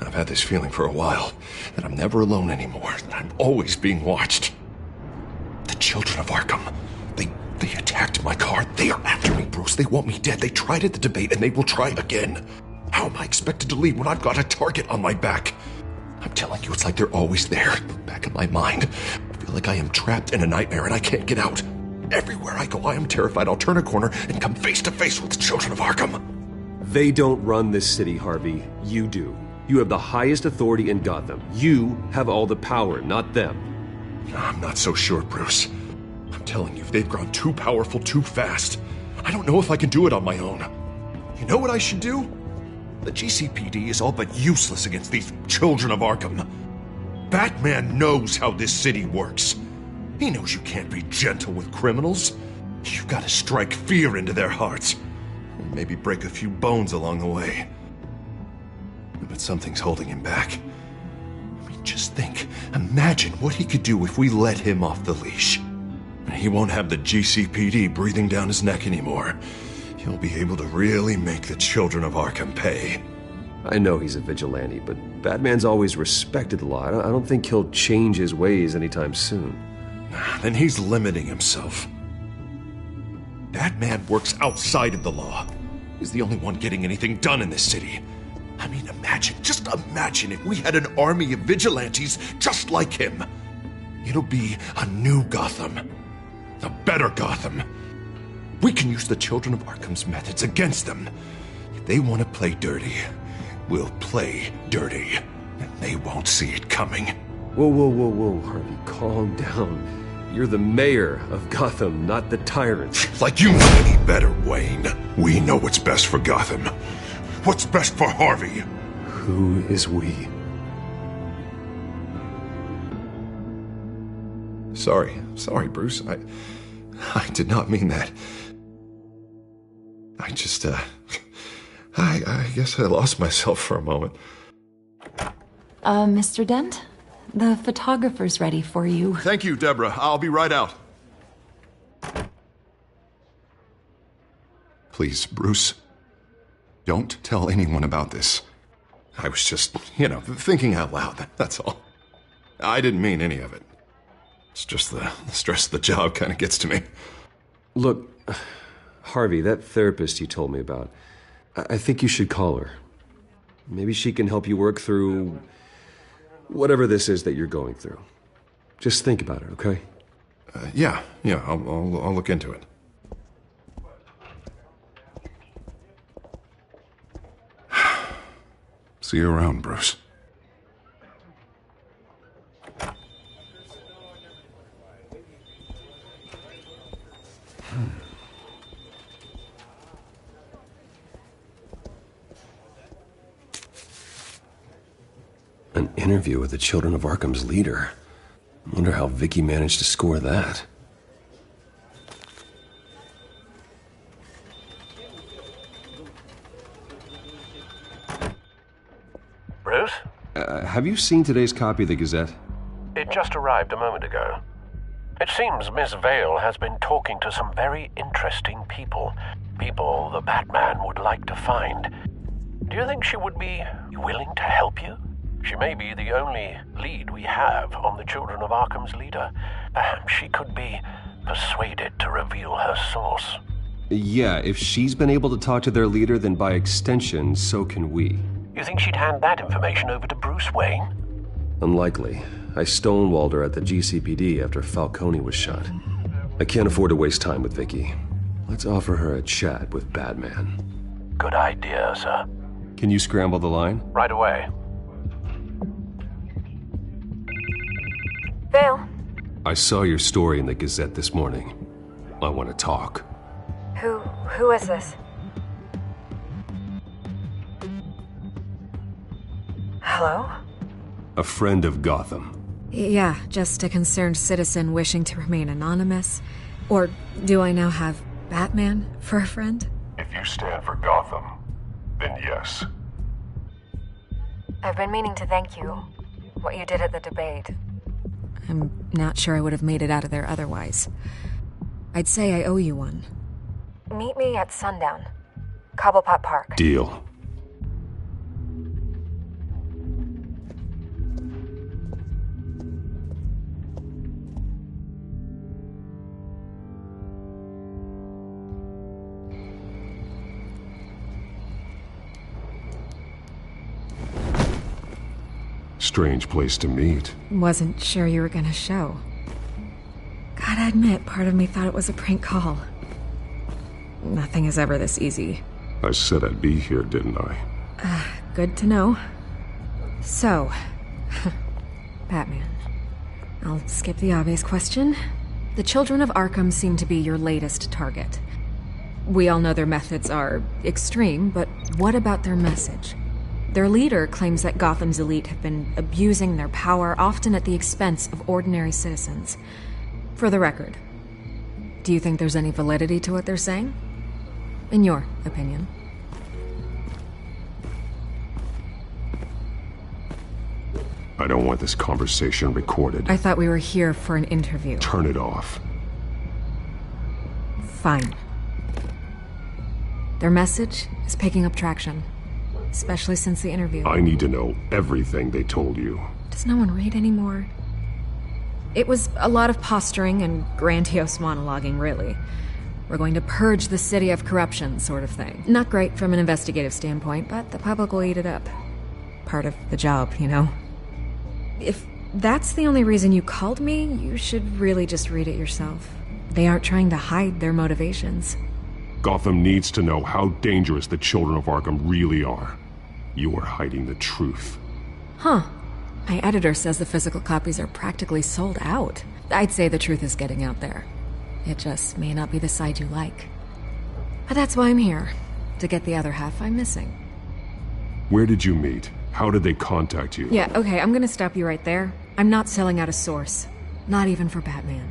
S10: I've had this feeling for a while, that I'm never alone anymore, that I'm always being watched. The children of Arkham, they attacked my car. They are after me, Bruce. They want me dead. They tried at the debate, and they will try again. How am I expected to leave when I've got a target on my back? I'm telling you, it's like they're always there, back in my mind. I feel like I am trapped in a nightmare, and I can't get out. Everywhere I go, I am terrified I'll turn a corner and come face to face with the children of Arkham.
S1: They don't run this city, Harvey. You do. You have the highest authority in Gotham. You have all the power, not them.
S10: I'm not so sure, Bruce. I'm telling you, they've grown too powerful too fast. I don't know if I can do it on my own. You know what I should do? The GCPD is all but useless against these children of Arkham. Batman knows how this city works. He knows you can't be gentle with criminals. You've got to strike fear into their hearts. And maybe break a few bones along the way. But something's holding him back. I mean, just think. Imagine what he could do if we let him off the leash. He won't have the GCPD breathing down his neck anymore. He'll be able to really make the children of Arkham pay.
S1: I know he's a vigilante, but Batman's always respected the law. I don't think he'll change his ways anytime soon.
S10: Then he's limiting himself. Batman works outside of the law. He's the only one getting anything done in this city. I mean, just imagine if we had an army of vigilantes just like him. It'll be a new Gotham. A better Gotham. We can use the children of Arkham's methods against them. If they want to play dirty, we'll play dirty. And they won't see it coming.
S1: Whoa, Harvey, calm down. You're the mayor of Gotham, not the tyrant.
S10: Like you know any better, Wayne. We know what's best for Gotham. What's best for Harvey?
S1: Who is we?
S10: Sorry, Bruce. I did not mean that. I just, I guess I lost myself for a moment.
S2: Mr. Dent? The photographer's ready for you.
S10: Thank you, Deborah. I'll be right out. Please, Bruce, don't tell anyone about this. I was just, thinking out loud, that's all. I didn't mean any of it. It's just the stress of the job kind of gets to me.
S1: Look, Harvey, that therapist you told me about, I think you should call her. Maybe she can help you work through whatever this is that you're going through. Just think about it, okay?
S10: Yeah, I'll look into it. See you around, Bruce.
S1: An interview with the Children of Arkham's leader. I wonder how Vicky managed to score that.
S15: Bruce?
S1: Have you seen today's copy of the Gazette?
S15: It just arrived a moment ago. It seems Miss Vale has been talking to some very interesting people. People the Batman would like to find. Do you think she would be willing to help you? She may be the only lead we have on the Children of Arkham's leader. Perhaps she could be persuaded to reveal her source.
S1: Yeah, if she's been able to talk to their leader, then by extension, so can we.
S15: You think she'd hand that information over to Bruce Wayne?
S1: Unlikely. I stonewalled her at the GCPD after Falcone was shot. I can't afford to waste time with Vicky. Let's offer her a chat with Batman.
S15: Good idea, sir.
S1: Can you scramble the line?
S15: Right away.
S17: Vale.
S1: I saw your story in the Gazette this morning. I want to talk.
S17: Who is this? Hello?
S1: A friend of Gotham.
S9: Yeah, just a concerned citizen wishing to remain anonymous. Or do I now have Batman for a friend?
S12: If you stand for Gotham, then yes.
S17: I've been meaning to thank you. What you did at the debate.
S9: I'm not sure I would have made it out of there otherwise. I'd say I owe you one.
S17: Meet me at sundown. Cobblepot Park.
S1: Deal. Strange place to meet.
S9: Wasn't sure you were gonna show. Gotta admit, part of me thought it was a prank call. Nothing is ever this easy.
S12: I said I'd be here, didn't I?
S9: Good to know. So, Batman. I'll skip the obvious question. The children of Arkham seem to be your latest target. We all know their methods are extreme, but what about their message? Their leader claims that Gotham's elite have been abusing their power, often at the expense of ordinary citizens. For the record, do you think there's any validity to what they're saying? In your opinion.
S12: I don't want this conversation recorded.
S9: I thought we were here for an interview.
S12: Turn it off.
S9: Fine. Their message is picking up traction. Especially since the interview.
S12: I need to know everything they told you.
S9: Does no one read anymore? It was a lot of posturing and grandiose monologuing, really. We're going to purge the city of corruption, sort of thing. Not great from an investigative standpoint, but the public will eat it up. Part of the job, you know? If that's the only reason you called me, you should really just read it yourself. They aren't trying to hide their motivations.
S12: Gotham needs to know how dangerous the children of Arkham really are. You are hiding the truth.
S9: Huh. My editor says the physical copies are practically sold out. I'd say the truth is getting out there. It just may not be the side you like. But that's why I'm here. To get the other half I'm missing.
S12: Where did you meet? How did they contact you?
S9: Yeah, okay, I'm gonna stop you right there. I'm not selling out a source. Not even for Batman.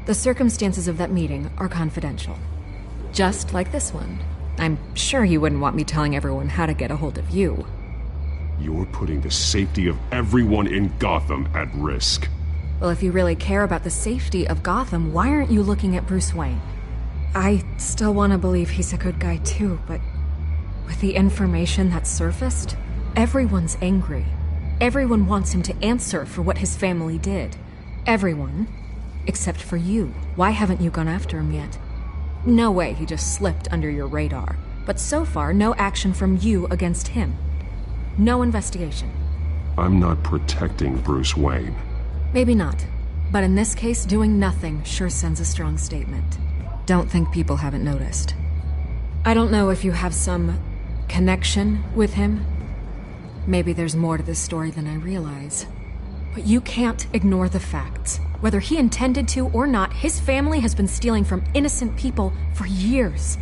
S9: The circumstances of that meeting are confidential. Just like this one. I'm sure you wouldn't want me telling everyone how to get a hold of you.
S12: You're putting the safety of everyone in Gotham at risk.
S9: Well, if you really care about the safety of Gotham, why aren't you looking at Bruce Wayne? I still want to believe he's a good guy too, but with the information that surfaced, everyone's angry. Everyone wants him to answer for what his family did. Everyone, except for you. Why haven't you gone after him yet? No way he just slipped under your radar. But so far, no action from you against him. No investigation.
S12: I'm not protecting Bruce Wayne.
S9: Maybe not. But in this case, doing nothing sure sends a strong statement. Don't think people haven't noticed. I don't know if you have some connection with him. Maybe there's more to this story than I realize. But you can't ignore the facts. Whether he intended to or not, his family has been stealing from innocent people for years.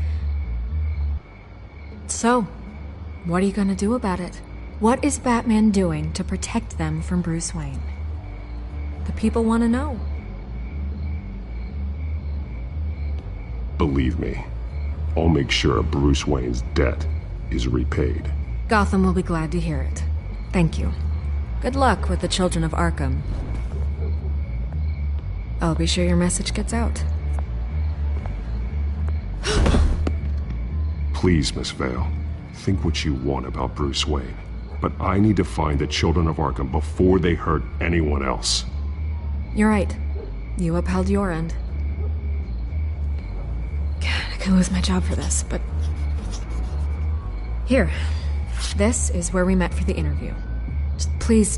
S9: So, what are you gonna do about it? What is Batman doing to protect them from Bruce Wayne? The people want to know.
S12: Believe me, I'll make sure Bruce Wayne's debt is repaid.
S9: Gotham will be glad to hear it. Thank you. Good luck with the children of Arkham. I'll be sure your message gets out.
S12: Please, Miss Vale, think what you want about Bruce Wayne. But I need to find the children of Arkham before they hurt anyone else.
S9: You're right. You upheld your end. God, I could lose my job for this, but... Here. This is where we met for the interview. Just please,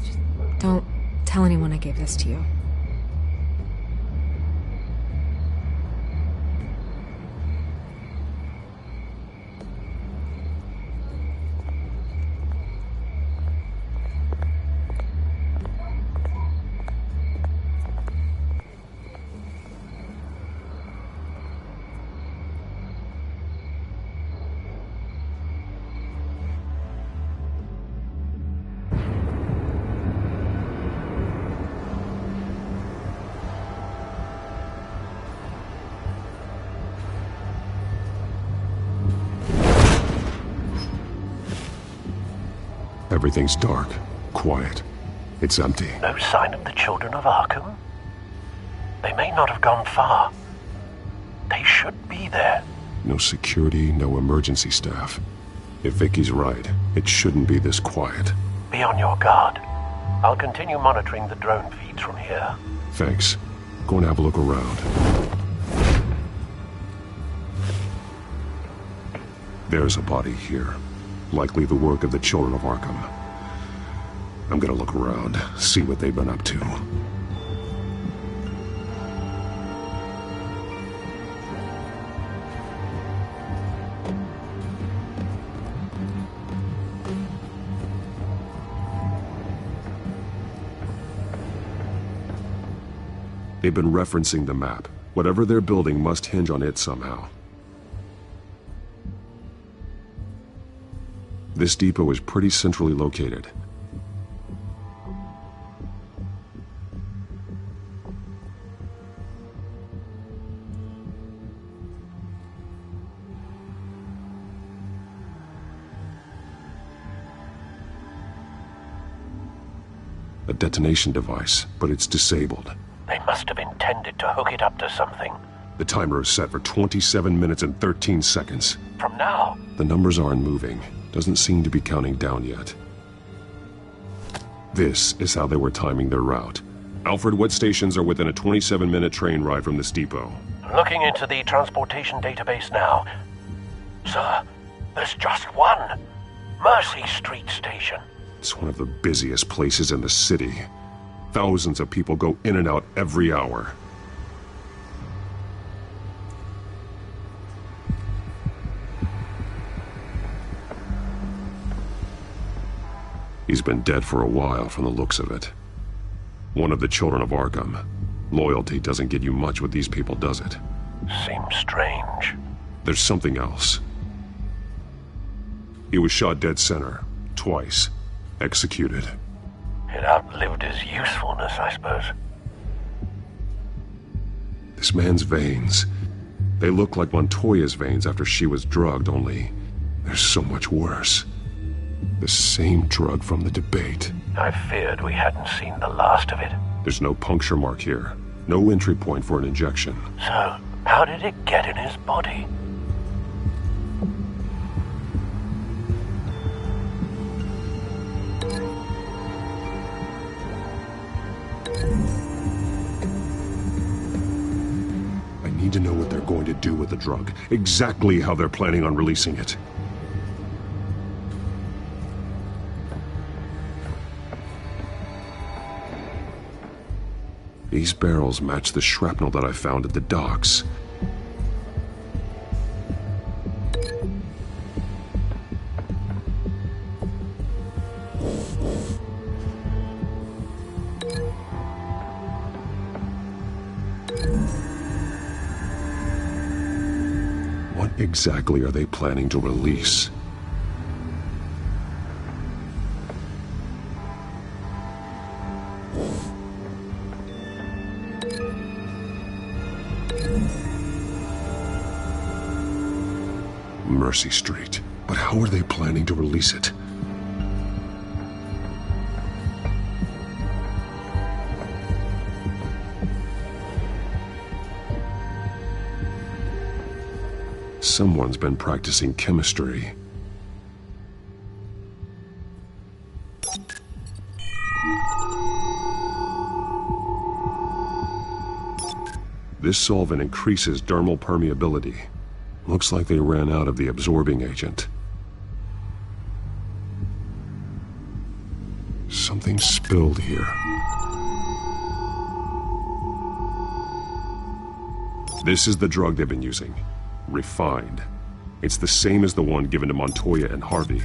S9: don't tell anyone I gave this to you.
S1: Everything's dark, quiet. It's empty.
S15: No sign of the children of Arkham? They may not have gone far. They should be there.
S1: No security, no emergency staff. If Vicky's right, it shouldn't be this quiet.
S15: Be on your guard. I'll continue monitoring the drone feeds from here.
S1: Thanks. Go and have a look around. There's a body here. Likely the work of the children of Arkham. I'm gonna look around, see what they've been up to. They've been referencing the map. Whatever they're building must hinge on it somehow. This depot is pretty centrally located. A detonation device, but it's disabled.
S15: They must have intended to hook it up to something.
S1: The timer is set for 27 minutes and 13 seconds.
S15: From now?
S1: The numbers aren't moving. Doesn't seem to be counting down yet. This is how they were timing their route. Alfred, what stations are within a 27-minute train ride from this depot?
S15: Looking into the transportation database now. Sir, there's just one. Mercy Street Station.
S1: It's one of the busiest places in the city. Thousands of people go in and out every hour. He's been dead for a while from the looks of it. One of the children of Arkham. Loyalty doesn't get you much with these people, does it?
S15: Seems strange.
S1: There's something else. He was shot dead center, twice. Executed.
S15: It outlived his usefulness, I suppose.
S1: This man's veins. They look like Montoya's veins after she was drugged, only they're so much worse. The same drug from the debate.
S15: I feared we hadn't seen the last of it.
S1: There's no puncture mark here. No entry point for an injection.
S15: So, how did it get in his body?
S1: I need to know what they're going to do with the drug. Exactly how they're planning on releasing it. These barrels match the shrapnel that I found at the docks. What exactly are they planning to release? Mercy Street. But how are they planning to release it? Someone's been practicing chemistry. This solvent increases dermal permeability. Looks like they ran out of the absorbing agent. Something spilled here. This is the drug they've been using. Refined. It's the same as the one given to Montoya and Harvey.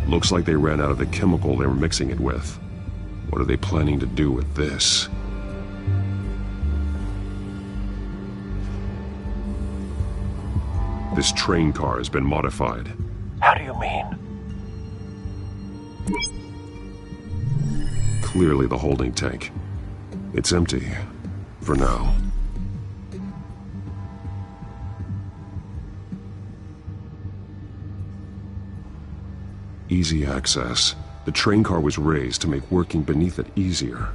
S1: Looks like they ran out of the chemical they were mixing it with. What are they planning to do with this? This train car has been modified.
S15: How do you mean?
S1: Clearly the holding tank.
S7: It's empty. For now. Easy access. The train car was raised to make working beneath it easier.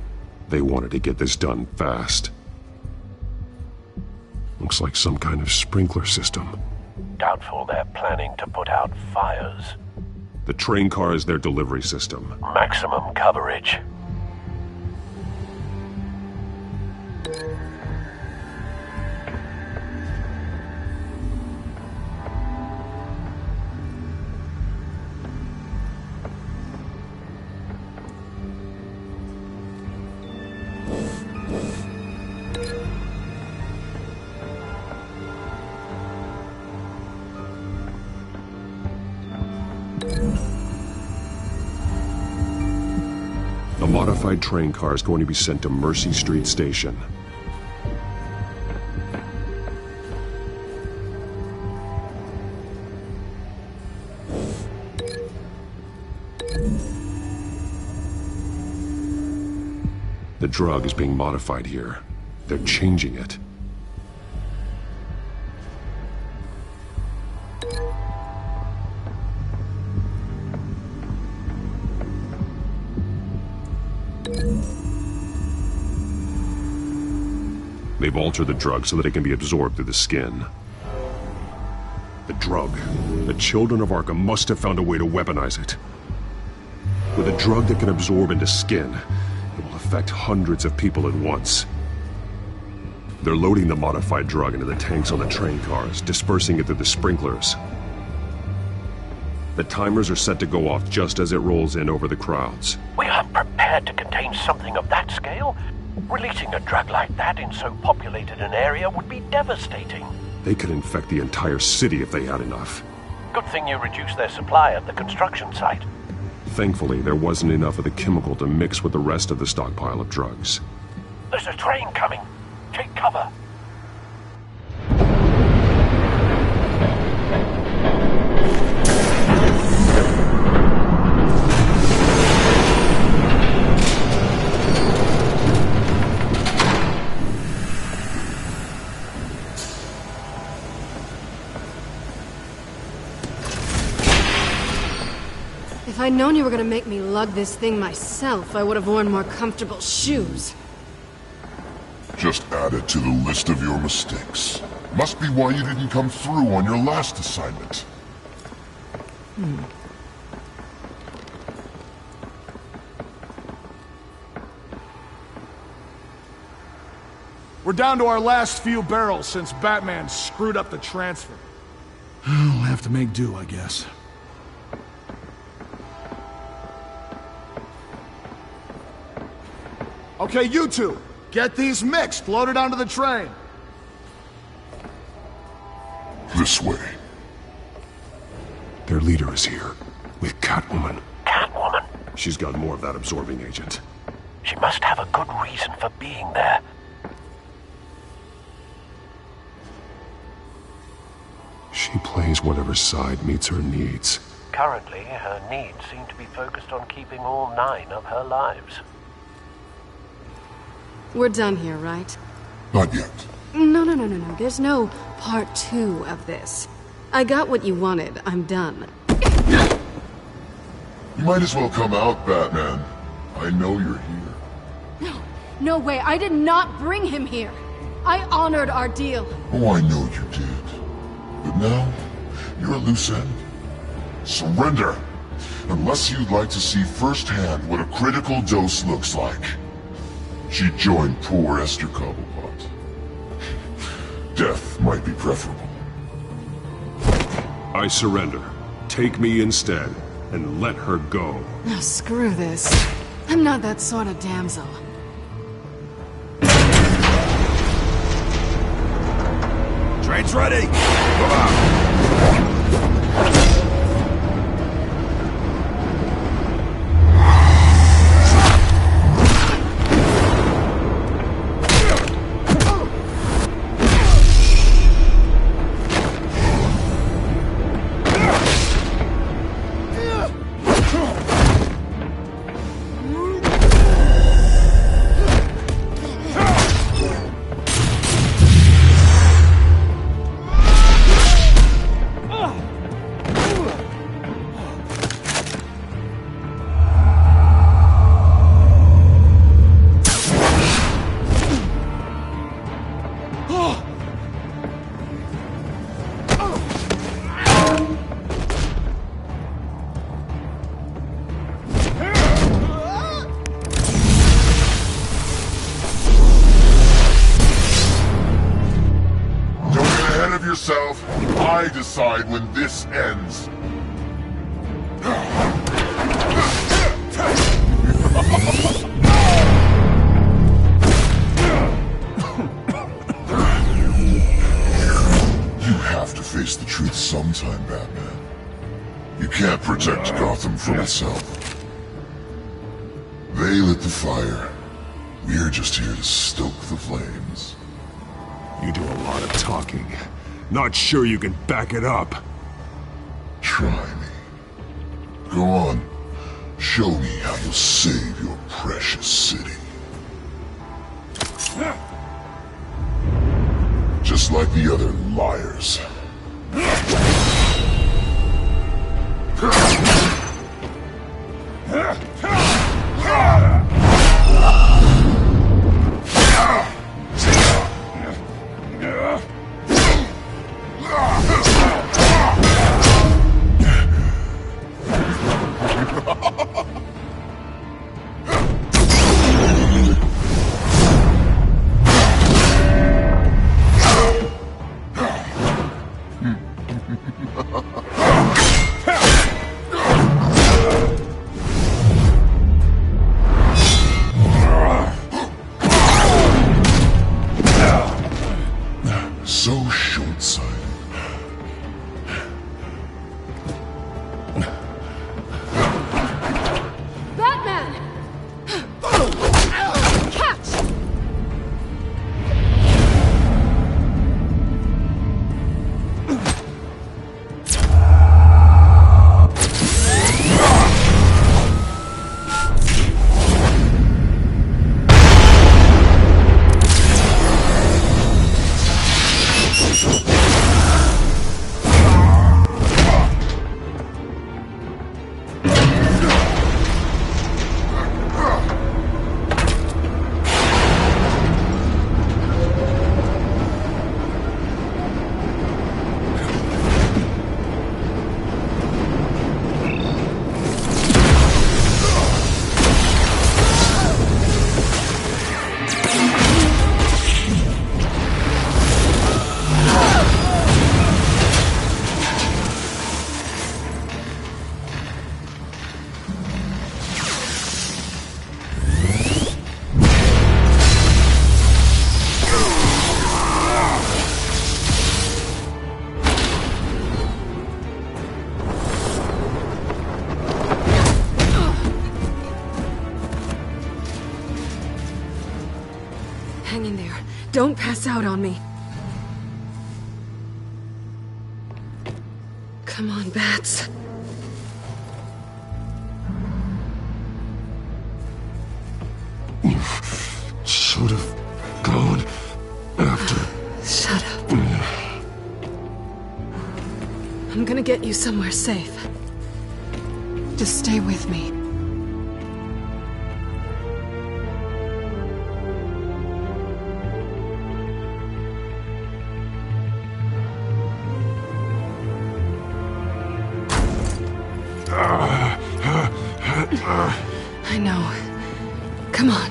S7: They wanted to get this done fast. Looks like some kind of sprinkler system.
S15: Doubtful they're planning to put out fires.
S7: The train car is their delivery system.
S15: Maximum coverage.
S7: A modified train car is going to be sent to Mercy Street Station. The drug is being modified here. They're changing it. They've altered the drug so that it can be absorbed through the skin. The drug. The children of Arkham must have found a way to weaponize it. With a drug that can absorb into skin, it will affect hundreds of people at once. They're loading the modified drug into the tanks on the train cars, dispersing it through the sprinklers. The timers are set to go off just as it rolls in over the crowds.
S15: We aren't prepared to contain something of that scale. Releasing a drug like that in so populated an area would be devastating.
S7: They could infect the entire city if they had enough.
S15: Good thing you reduced their supply at the construction site.
S7: Thankfully, there wasn't enough of the chemical to mix with the rest of the stockpile of drugs.
S15: There's a train coming. Take cover.
S14: If I'd known you were gonna make me lug this thing myself, I would have worn more comfortable shoes.
S16: Just add it to the list of your mistakes. Must be why you didn't come through on your last assignment.
S22: We're down to our last few barrels since Batman screwed up the transfer.
S23: We'll have to make do, I guess.
S22: Okay, you two, get these mixed, loaded onto the train.
S16: This way.
S7: Their leader is here, with Catwoman.
S15: Catwoman?
S7: She's got more of that absorbing agent.
S15: She must have a good reason for being there.
S7: She plays whatever side meets her needs.
S15: Currently, her needs seem to be focused on keeping all 9 of her lives.
S14: We're done here, right?
S16: Not yet.
S14: No. There's no part 2 of this. I got what you wanted. I'm done.
S16: You might as well come out, Batman. I know you're here.
S14: No way. I did not bring him here. I honored our deal.
S16: Oh, I know you did. But now, you're a loose end. Surrender! Unless you'd like to see firsthand what a critical dose looks like. She joined poor Esther Cobblepot. Death might be preferable.
S7: I surrender. Take me instead, and let her go.
S14: Oh, screw this. I'm not that sort of damsel.
S19: Train's ready! Come on!
S16: yourself. I decide when this ends. You have to face the truth sometime, Batman. You can't protect Gotham from itself. They lit the fire. We're just here to stoke the flames.
S12: You do a lot of talking. Not sure you can back it up.
S16: Try me. Go on. Show me how you'll save your precious city. Just like the other liars. So short-sighted.
S14: Batman! Catch!
S9: Hang in there. Don't pass out on me. Come on, Bats.
S12: You should have gone after.
S9: Shut up. I'm gonna get you somewhere safe. Just stay with me. I know. Come on.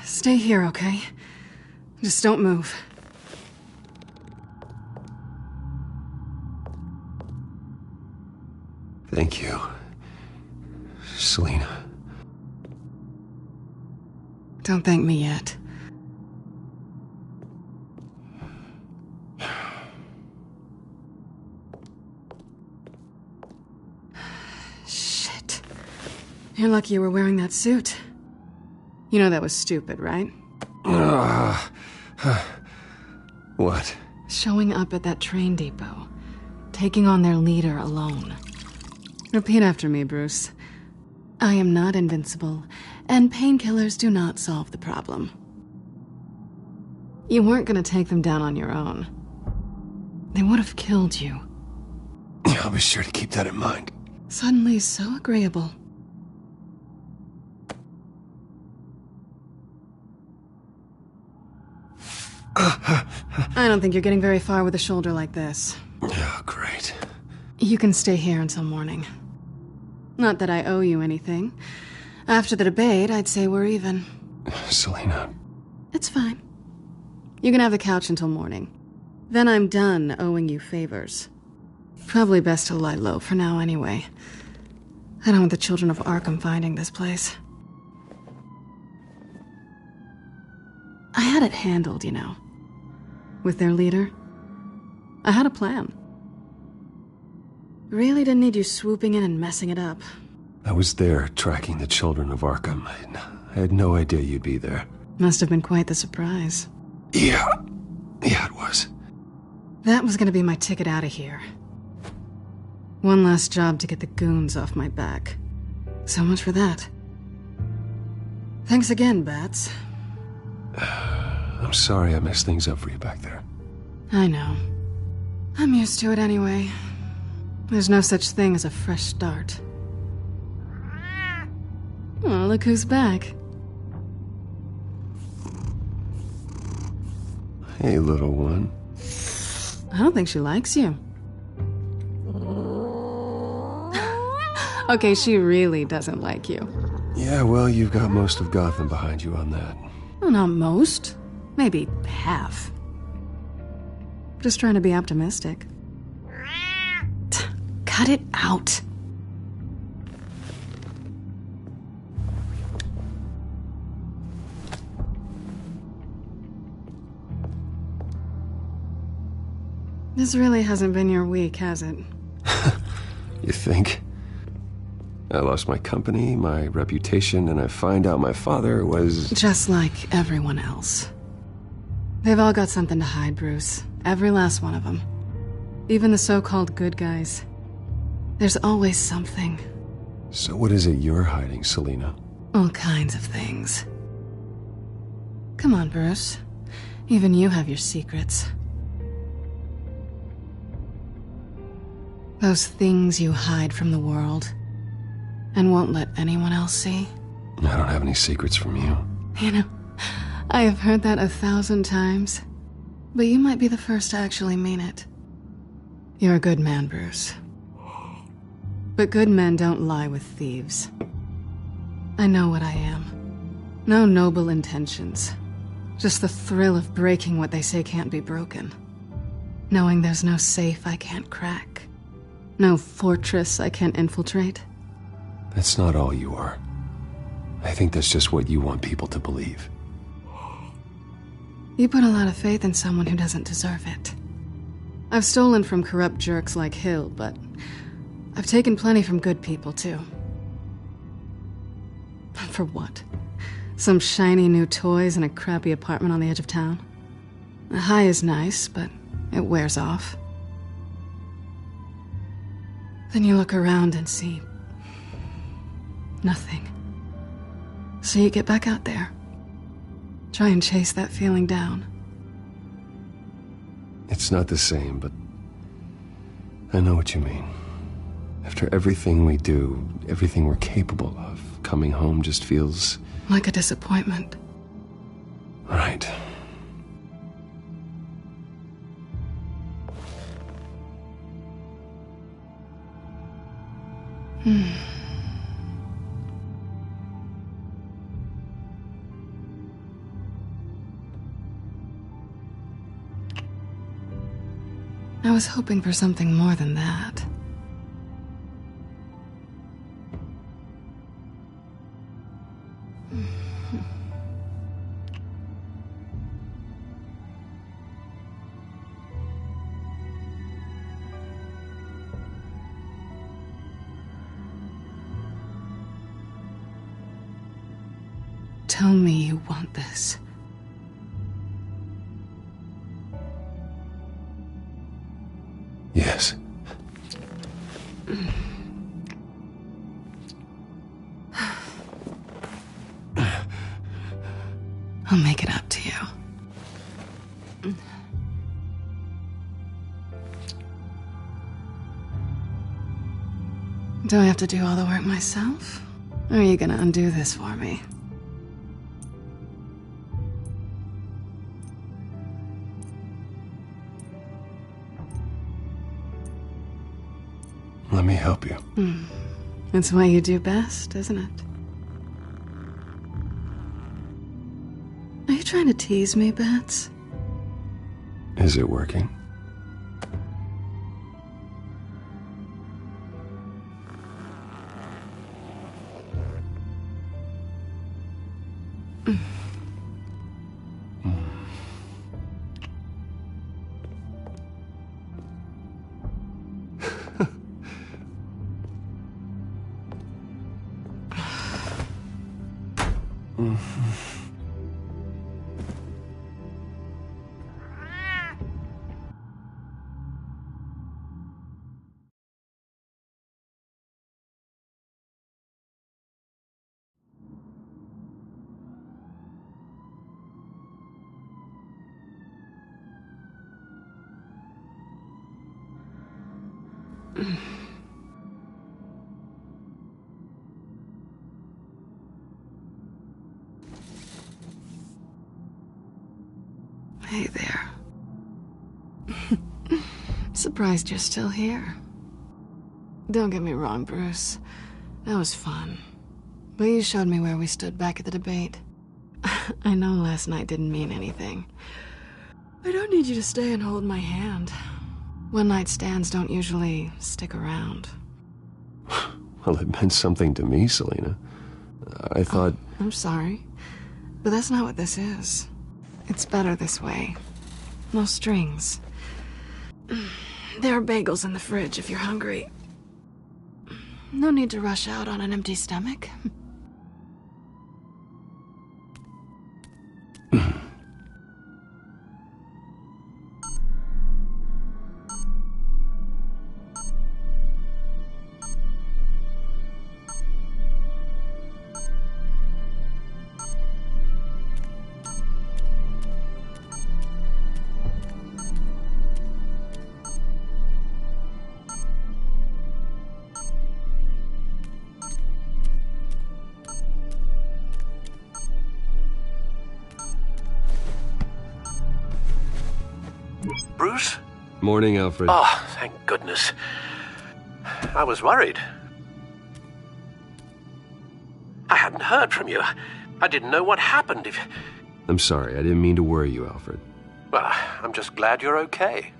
S9: Stay here, okay? Just don't move.
S1: Thank you, Selina.
S9: Don't thank me yet. Shit. You're lucky you were wearing that suit. You know that was stupid, right?
S1: What?
S9: Showing up at that train depot. Taking on their leader alone. Repeat after me, Bruce. I am not invincible, and painkillers do not solve the problem. You weren't gonna take them down on your own. They would have killed you.
S1: I'll be sure to keep that in mind.
S9: Suddenly so agreeable.
S14: I don't think you're getting very far with a shoulder like this.
S1: Oh, great.
S14: You can stay here until morning. Not that I owe you anything. After the debate, I'd say we're even.
S1: Selina.
S14: It's fine. You can have the couch until morning. Then I'm done owing you favors. Probably best to lie low for now anyway. I don't want the children of Arkham finding this place. I had it handled, you know. With their leader. I had a plan. Really didn't need you swooping in and messing it up.
S1: I was there tracking the children of Arkham. I had no idea you'd be there.
S14: Must have been quite the surprise.
S1: Yeah, it was.
S14: That was gonna be my ticket out of here. One last job to get the goons off my back. So much for that. Thanks again, Bats.
S1: I'm sorry I messed things up for you back there.
S14: I know. I'm used to it anyway. There's no such thing as a fresh start. Oh, look who's back.
S1: Hey, little one.
S14: I don't think she likes you. Okay, she really doesn't like you.
S1: Yeah, well, you've got most of Gotham behind you on that.
S14: Well, not most. Maybe half. Just trying to be optimistic. Cut it out. This really hasn't been your week, has it?
S1: You think? I lost my company, my reputation, and I find out my father was...
S14: Just like everyone else. They've all got something to hide, Bruce. Every last one of them. Even the so-called good guys. There's always something.
S1: So what is it you're hiding, Selina?
S14: All kinds of things. Come on, Bruce. Even you have your secrets. Those things you hide from the world and won't let anyone else see.
S1: I don't have any secrets from you.
S14: You know, I have heard that 1,000 times, but you might be the first to actually mean it. You're a good man, Bruce. But good men don't lie with thieves. I know what I am. No noble intentions. Just the thrill of breaking what they say can't be broken. Knowing there's no safe I can't crack. No fortress I can't infiltrate.
S1: That's not all you are. I think that's just what you want people to believe.
S14: You put a lot of faith in someone who doesn't deserve it. I've stolen from corrupt jerks like Hill, but I've taken plenty from good people, too. For what? Some shiny new toys and a crappy apartment on the edge of town? A high is nice, but it wears off. Then you look around and see nothing. So you get back out there. Try and chase that feeling down.
S1: It's not the same, but I know what you mean. After everything we do, everything we're capable of, coming home just feels...
S14: like a disappointment.
S1: Right.
S14: I was hoping for something more than that. Tell me you want this.
S1: Yes.
S14: I'll make it up to you. Do I have to do all the work myself? Or are you gonna undo this for me?
S1: Let me help you.
S14: It's what you do best, isn't it? Are you trying to tease me, Bats?
S1: Is it working?
S14: Hey there. Surprised you're still here. Don't get me wrong, Bruce. That was fun. But you showed me where we stood back at the debate. I know last night didn't mean anything. I don't need you to stay and hold my hand. One-night stands don't usually stick around.
S1: Well, it meant something to me, Selina. I thought...
S14: I'm sorry, but that's not what this is. It's better this way. No strings. There are bagels in the fridge if you're hungry. No need to rush out on an empty stomach.
S15: Bruce?
S1: Morning, Alfred.
S15: Oh, thank goodness. I was worried. I hadn't heard from you. I didn't know what happened if...
S1: I'm sorry, I didn't mean to worry you, Alfred.
S15: Well, I'm just glad you're okay.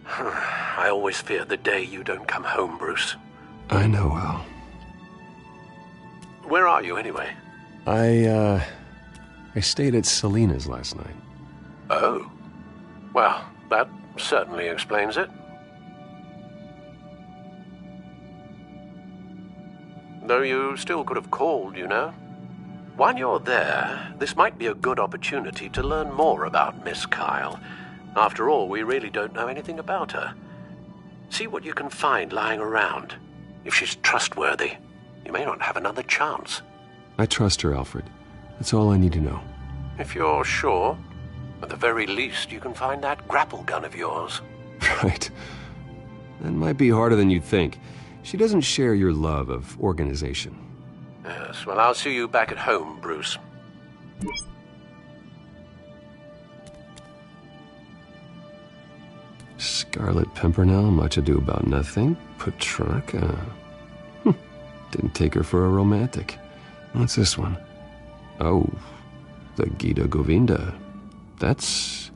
S15: I always fear the day you don't come home, Bruce.
S1: I know, Al.
S15: Where are you, anyway?
S1: I stayed at Selina's last night.
S15: Oh. Well, that certainly explains it. Though you still could have called, you know. While you're there, this might be a good opportunity to learn more about Miss Kyle. After all, we really don't know anything about her. See what you can find lying around. If she's trustworthy, you may not have another chance.
S1: I trust her, Alfred. That's all I need to know.
S15: If you're sure, at the very least, you can find that grapple gun of yours.
S1: Right. That might be harder than you'd think. She doesn't share your love of organization.
S15: Yes, well, I'll see you back at home, Bruce.
S1: Scarlet Pimpernel, much ado about nothing. Petrarca. Didn't take her for a romantic. What's this one? Oh, the Gita Govinda. That's...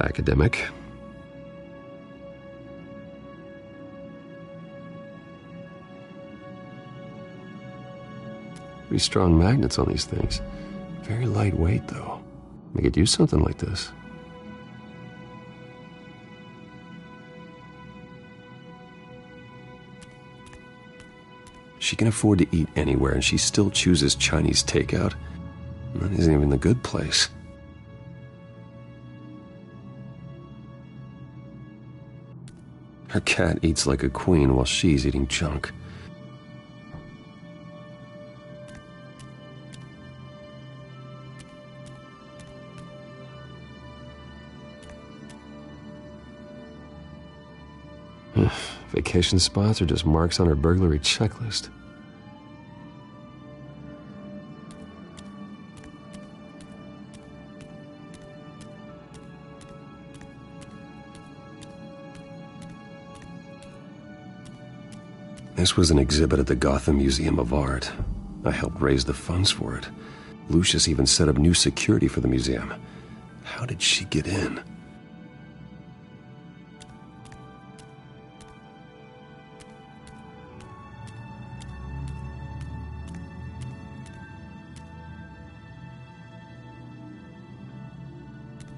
S1: academic. Pretty strong magnets on these things. Very lightweight, though. I could use something like this. She can afford to eat anywhere, and she still chooses Chinese takeout. That isn't even the good place. Her cat eats like a queen while she's eating junk. Vacation spots are just marks on her burglary checklist. This was an exhibit at the Gotham Museum of Art. I helped raise the funds for it. Lucius even set up new security for the museum. How did she get in?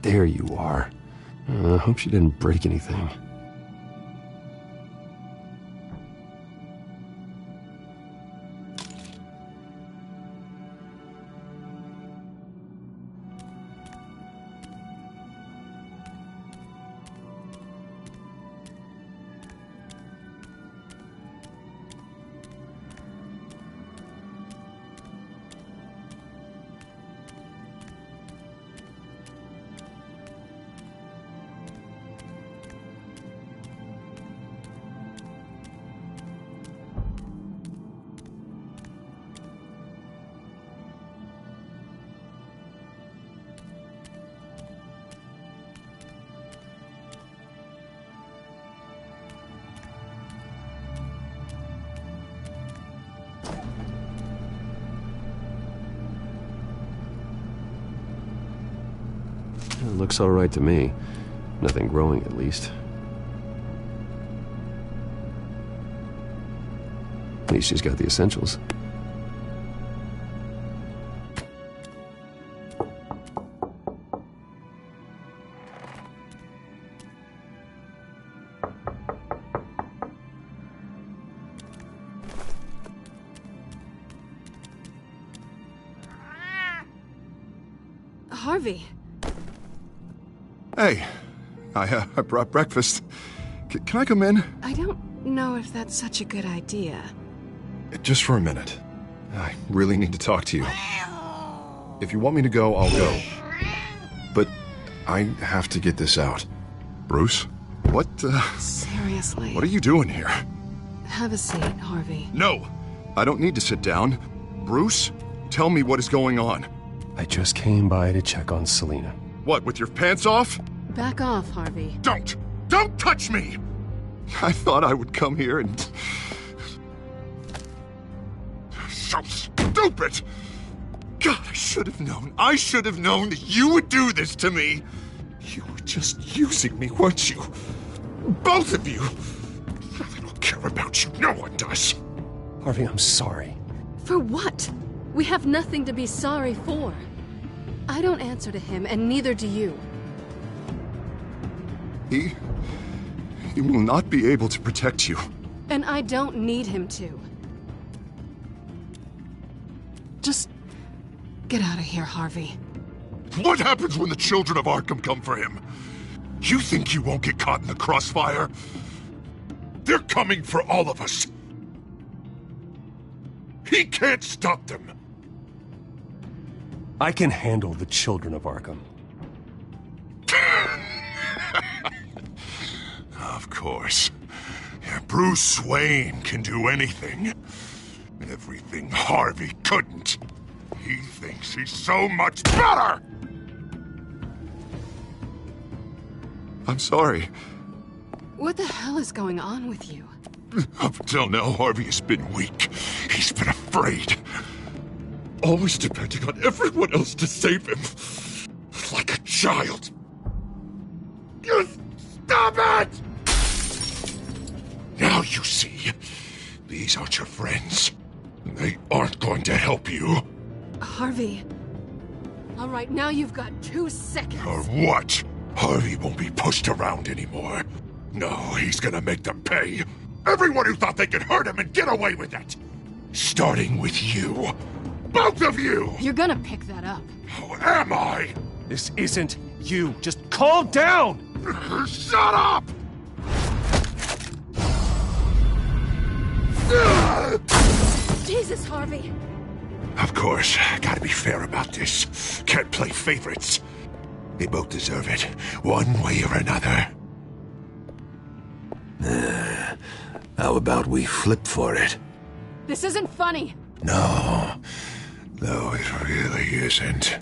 S1: There you are. I hope she didn't break anything. It looks all right to me. Nothing growing, at least. At least she's got the essentials.
S14: Harvey.
S10: Hey, I brought breakfast. Can I come in?
S14: I don't know if that's such a good idea.
S10: Just for a minute. I really need to talk to you. If you want me to go, I'll go. But I have to get this out. Bruce? What,
S14: Seriously.
S10: What are you doing here?
S14: Have a seat, Harvey.
S10: No! I don't need to sit down. Bruce, tell me what is going on.
S1: I just came by to check on Selina.
S10: What, with your pants off?
S14: Back off, Harvey.
S10: Don't! Don't touch me! I thought I would come here and... So stupid! God, I should have known. I should have known that you would do this to me. You were just using me, weren't you? Both of you! I don't care about you. No one does.
S1: Harvey, I'm sorry.
S14: For what? We have nothing to be sorry for. I don't answer to him, and neither do you.
S10: He will not be able to protect you.
S14: And I don't need him to. Just get out of here, Harvey.
S16: What happens when the children of Arkham come for him? You think you won't get caught in the crossfire? They're coming for all of us. He can't stop them.
S1: I can handle the children of Arkham.
S16: Of course. Bruce Wayne can do anything. Everything Harvey couldn't. He thinks he's so much better!
S10: I'm sorry.
S14: What the hell is going on with you?
S16: Up until now, Harvey has been weak. He's been afraid. Always depending on everyone else to save him. Like a child. You stop it! Now you see. These aren't your friends. They aren't going to help you.
S14: Harvey. All right, now you've got 2 seconds.
S16: Or what? Harvey won't be pushed around anymore. No, he's gonna make them pay. Everyone who thought they could hurt him and get away with it. Starting with you. Both of you!
S14: You're gonna pick that up.
S16: How am I?
S1: This isn't you. Just calm down!
S16: Shut up!
S14: Jesus, Harvey!
S16: Of course, gotta be fair about this. Can't play favorites. They both deserve it, one way or another.
S19: How about we flip for it?
S14: This isn't funny!
S16: No, it really isn't.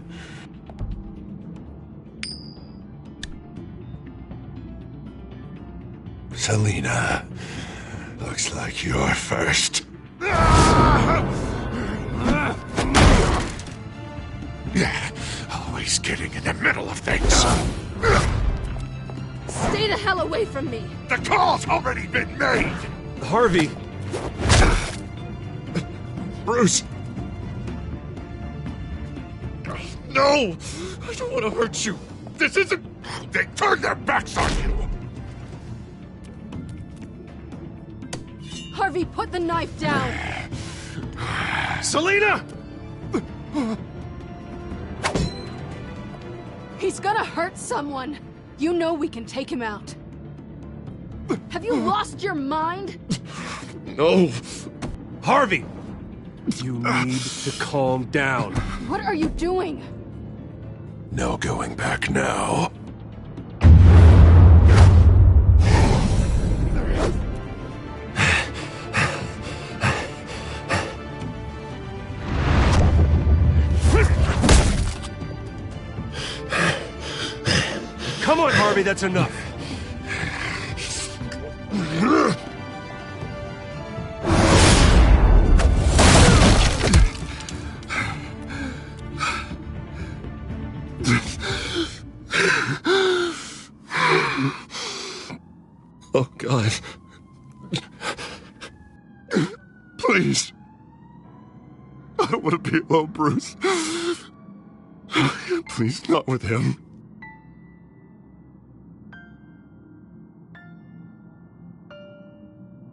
S16: Selina,
S10: Looks like you're first. Yeah, always getting in the middle of things.
S3: Stay the hell away from me!
S10: The call's already been made!
S1: Harvey!
S10: Bruce! No! I don't want to hurt you! This isn't... They turned their backs on you!
S3: Harvey, put the knife down!
S1: Selina!
S3: He's gonna hurt someone! You know we can take him out. Have you lost your mind?
S10: No!
S1: Harvey! You need to calm down.
S3: What are you doing?
S10: No going back now.
S1: Come on, Harvey, that's enough.
S10: Oh, God. Please. I don't want to be alone, Bruce. Please, not with him.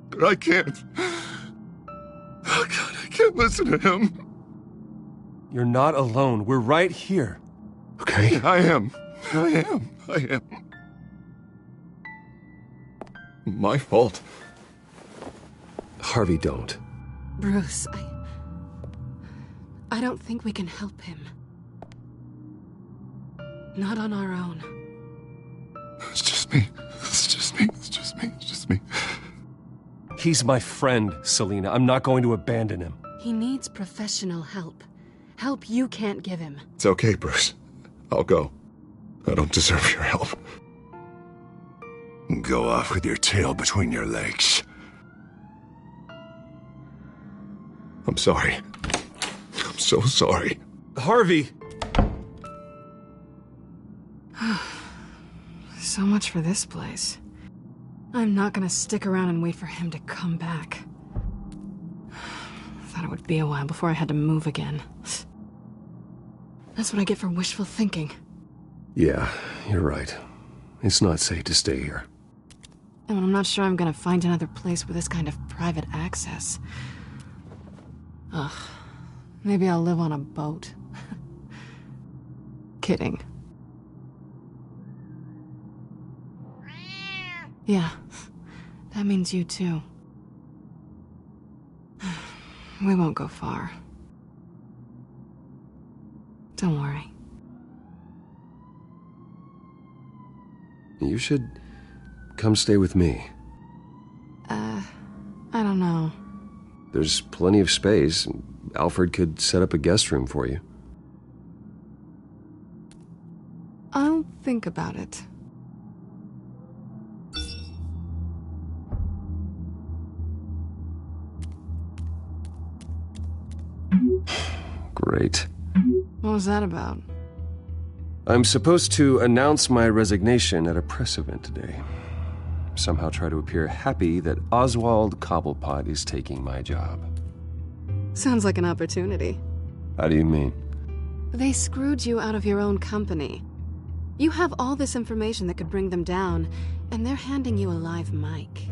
S10: But I can't. Oh, God, I can't listen to him.
S1: You're not alone. We're right here.
S10: Okay? I am. My fault.
S1: Harvey, don't.
S3: Bruce, I don't think we can help him. Not on our own.
S10: It's just me.
S1: He's my friend, Selina. I'm not going to abandon him.
S3: He needs professional help. Help you can't give him.
S10: It's okay, Bruce. I'll go. I don't deserve your help. Go off with your tail between your legs. I'm sorry. I'm so sorry.
S1: Harvey!
S9: So much for this place. I'm not gonna stick around and wait for him to come back. Thought it would be a while before I had to move again. That's what I get for wishful thinking.
S1: Yeah, you're right. It's not safe to stay here.
S9: And I'm not sure I'm gonna find another place with this kind of private access. Ugh. Maybe I'll live on a boat. Kidding. Yeah, that means you too. We won't go far. Don't worry.
S1: You should come stay with me.
S9: I don't know.
S1: There's plenty of space. Alfred could set up a guest room for you.
S9: I'll think about it.
S1: Great.
S9: What was that about?
S1: I'm supposed to announce my resignation at a press event today. Somehow try to appear happy that Oswald Cobblepot is taking my job.
S9: Sounds like an opportunity.
S1: How do you mean?
S9: They screwed you out of your own company. You have all this information that could bring them down, and they're handing you a live mic.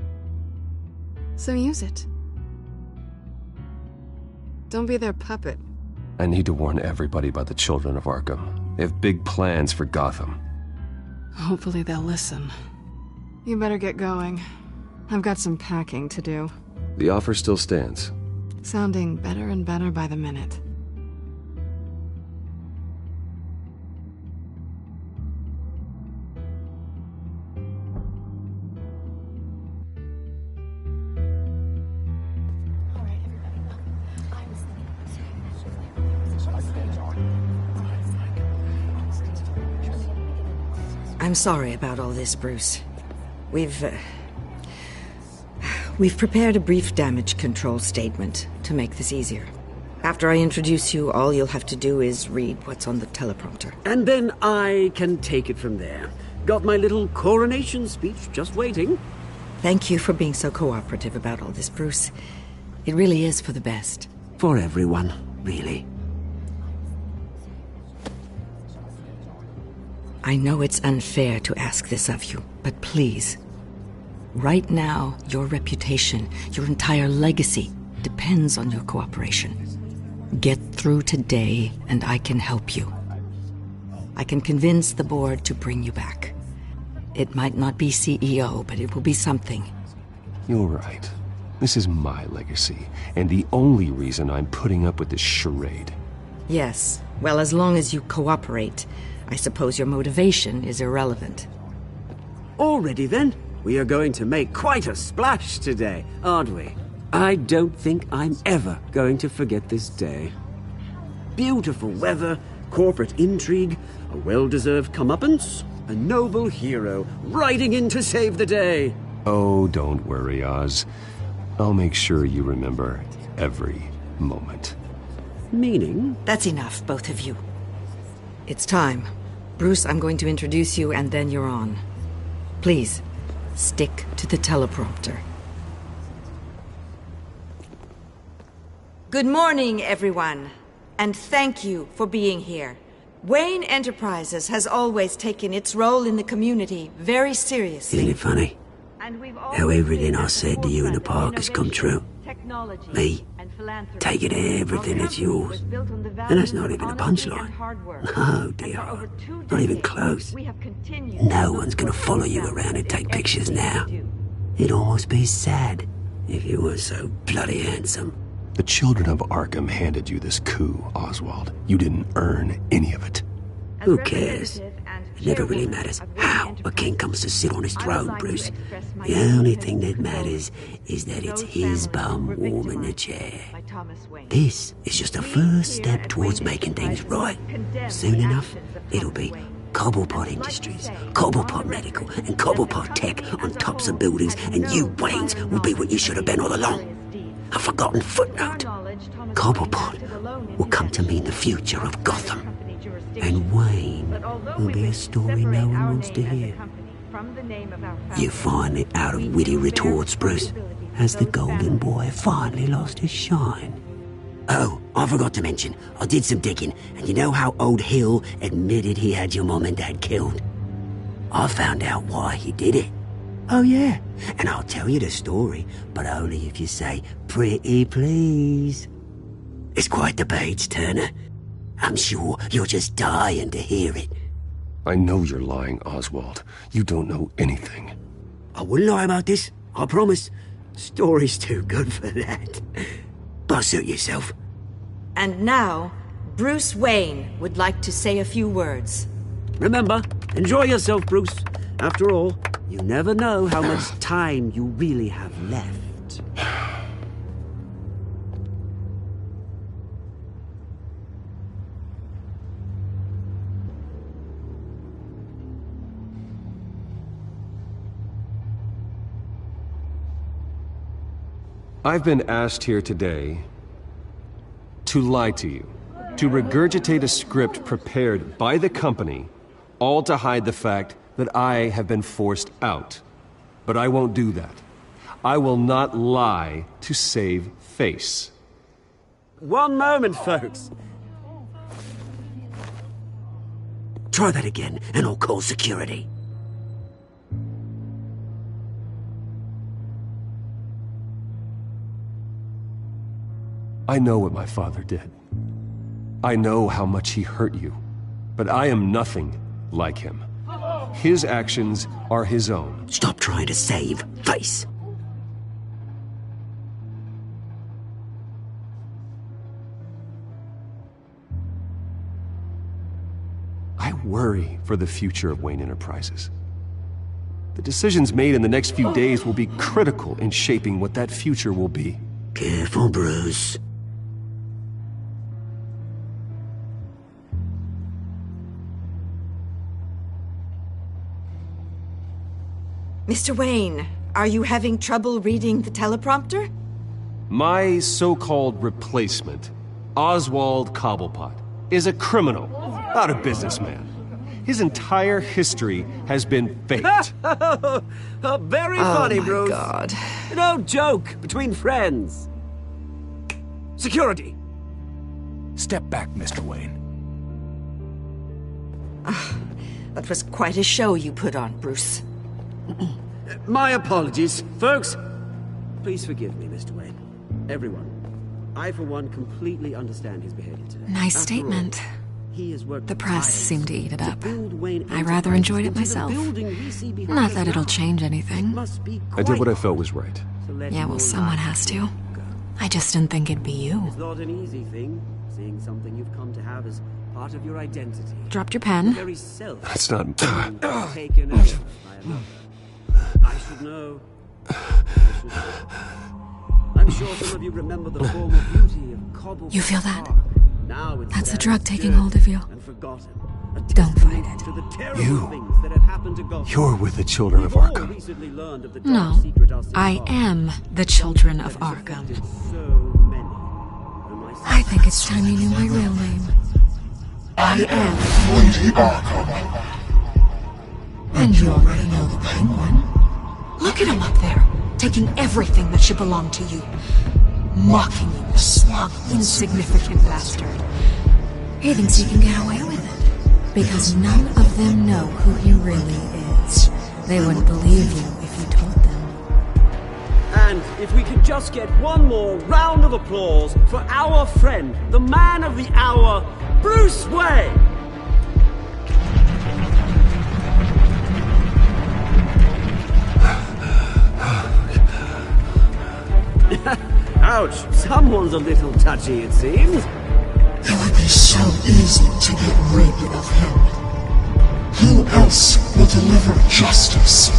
S9: So use it. Don't be their puppet.
S1: I need to warn everybody about the children of Arkham. They have big plans for Gotham.
S9: Hopefully they'll listen. You better get going. I've got some packing to do.
S1: The offer still stands.
S9: Sounding better and better by the minute.
S20: I'm sorry about all this, Bruce. We've We've prepared a brief damage control statement to make this easier. After I introduce you, all you'll have to do is read what's on the teleprompter.
S18: And then I can take it from there. Got my little coronation speech just waiting.
S20: Thank you for being so cooperative about all this, Bruce. It really is for the best.
S18: For everyone, really.
S20: I know it's unfair to ask this of you, but please. Right now, your reputation, your entire legacy, depends on your cooperation. Get through today, and I can help you. I can convince the board to bring you back. It might not be CEO, but it will be something.
S1: You're right. This is my legacy, and the only reason I'm putting up with this charade.
S20: Yes, well, as long as you cooperate, I suppose your motivation is irrelevant.
S18: Already then, we are going to make quite a splash today, aren't we? I don't think I'm ever going to forget this day. Beautiful weather, corporate intrigue, a well-deserved comeuppance, a noble hero riding in to save the day.
S1: Oh, don't worry, Oz. I'll make sure you remember every moment.
S18: Meaning?
S20: That's enough, both of you. It's time. Bruce, I'm going to introduce you, and then you're on. Please, stick to the teleprompter. Good morning, everyone, and thank you for being here. Wayne Enterprises has always taken its role in the community very seriously.
S18: Isn't it funny? How everything I said to you in the park has come true. Me, taking everything that's yours. And that's not even a punchline. No, dear. Not even close. No one's gonna follow you around and take pictures now. It'd almost be sad if you were so bloody handsome.
S1: The children of Arkham handed you this coup, Oswald. You didn't earn any of it.
S18: Who cares? It never really matters how a king comes to sit on his throne, Bruce. The only thing that matters is that it's his bum warm in the chair. This is just a first step towards making things right. Soon enough, it'll be Cobblepot Industries, Cobblepot Medical, and Cobblepot Tech on tops of buildings, and you, Waynes, will be what you should have been all along. A forgotten footnote. Cobblepot will come to mean the future of Gotham. And Wayne will be a story no one wants to hear. You finally out of witty retorts, Bruce. Has the golden boy finally lost his shine? Oh, I forgot to mention, I did some digging, and you know how old Hill admitted he had your mom and dad killed? I found out why he did it. Oh yeah, and I'll tell you the story, but only if you say, "Pretty please." It's quite the page turner. I'm sure you're just dying to hear it.
S1: I know you're lying, Oswald. You don't know anything.
S18: I wouldn't lie about this, I promise. Story's too good for that. But suit yourself.
S20: And now, Bruce Wayne would like to say a few words.
S18: Remember, enjoy yourself, Bruce. After all, you never know how much time you really have left.
S1: I've been asked here today to lie to you, to regurgitate a script prepared by the company, all to hide the fact that I have been forced out. But I won't do that. I will not lie to save face.
S18: One moment, folks. Try that again, and I'll call security.
S1: I know what my father did. I know how much he hurt you. But I am nothing like him. His actions are his own.
S18: Stop trying to save face.
S1: I worry for the future of Wayne Enterprises. The decisions made in the next few days will be critical in shaping what that future will be.
S18: Careful, Bruce.
S20: Mr. Wayne, Are you having trouble reading the teleprompter?
S1: My so-called replacement, Oswald Cobblepot, is a criminal, not a businessman. His entire history has been faked.
S18: Very funny, Bruce.
S20: Oh, my God.
S18: No joke between friends. Security.
S8: Step back, Mr. Wayne.
S20: That was quite a show you put on, Bruce.
S18: My apologies, folks. Please forgive me, Mr. Wayne. Everyone. I, for one, completely understand his behavior today.
S9: Nice
S18: After
S9: statement.
S18: all, he has worked
S9: The press seemed to eat it up. I
S18: I
S9: rather enjoyed it myself. Not that it'll change anything.
S1: I did what I felt was right.
S9: Yeah, well, someone has to. I just didn't think it'd be you.
S18: It's not an easy thing, seeing something you've come to have as part of your identity.
S9: Dropped your pen?
S18: Very self.
S1: That's not...
S18: Taken over by another. I should know. I'm sure some of you remember the former beauty of Cobble.
S9: You feel that?
S18: Now it's
S9: That's a
S18: there
S9: drug taking
S18: dirt
S9: hold of you.
S18: and forgotten.
S9: Don't fight it.
S18: To the terrible things that have happened to Gotham.
S1: You're with the children of Arkham.
S18: Recently learned of the
S9: No,
S18: dark secret our city
S9: I
S18: holds.
S9: am the children of Arkham. I think it's time you knew my real name. I am
S16: Lady Arkham.
S9: And you already know the Penguin. Look at him up there, taking everything that should belong to you. Mocking you, the smug, insignificant bastard. He thinks he can get away with it. Because none of them know who he really is. They wouldn't believe you if you told them.
S18: And if we could just get one more round of applause for our friend, the man of the hour, Bruce Wayne! Ouch, someone's a little touchy, it seems.
S16: It would be so easy to get rid of him. Who else will deliver justice?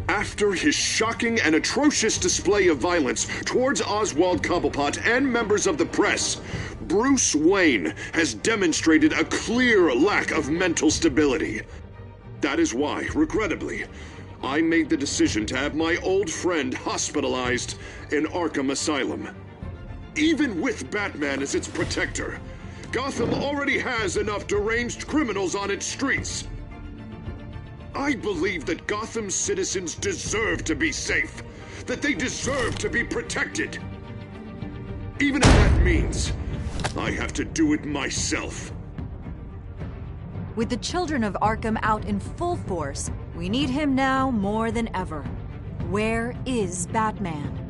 S11: After his shocking and atrocious display of violence towards Oswald Cobblepot and members of the press, Bruce Wayne has demonstrated a clear lack of mental stability. That is why, regrettably, I made the decision to have my old friend hospitalized in Arkham Asylum. Even with Batman as its protector, Gotham already has enough deranged criminals on its streets. I believe that Gotham's citizens deserve to be safe, that they deserve to be protected. Even if that means I have to do it myself.
S4: With the children of Arkham out in full force, we need him now more than ever. Where is Batman?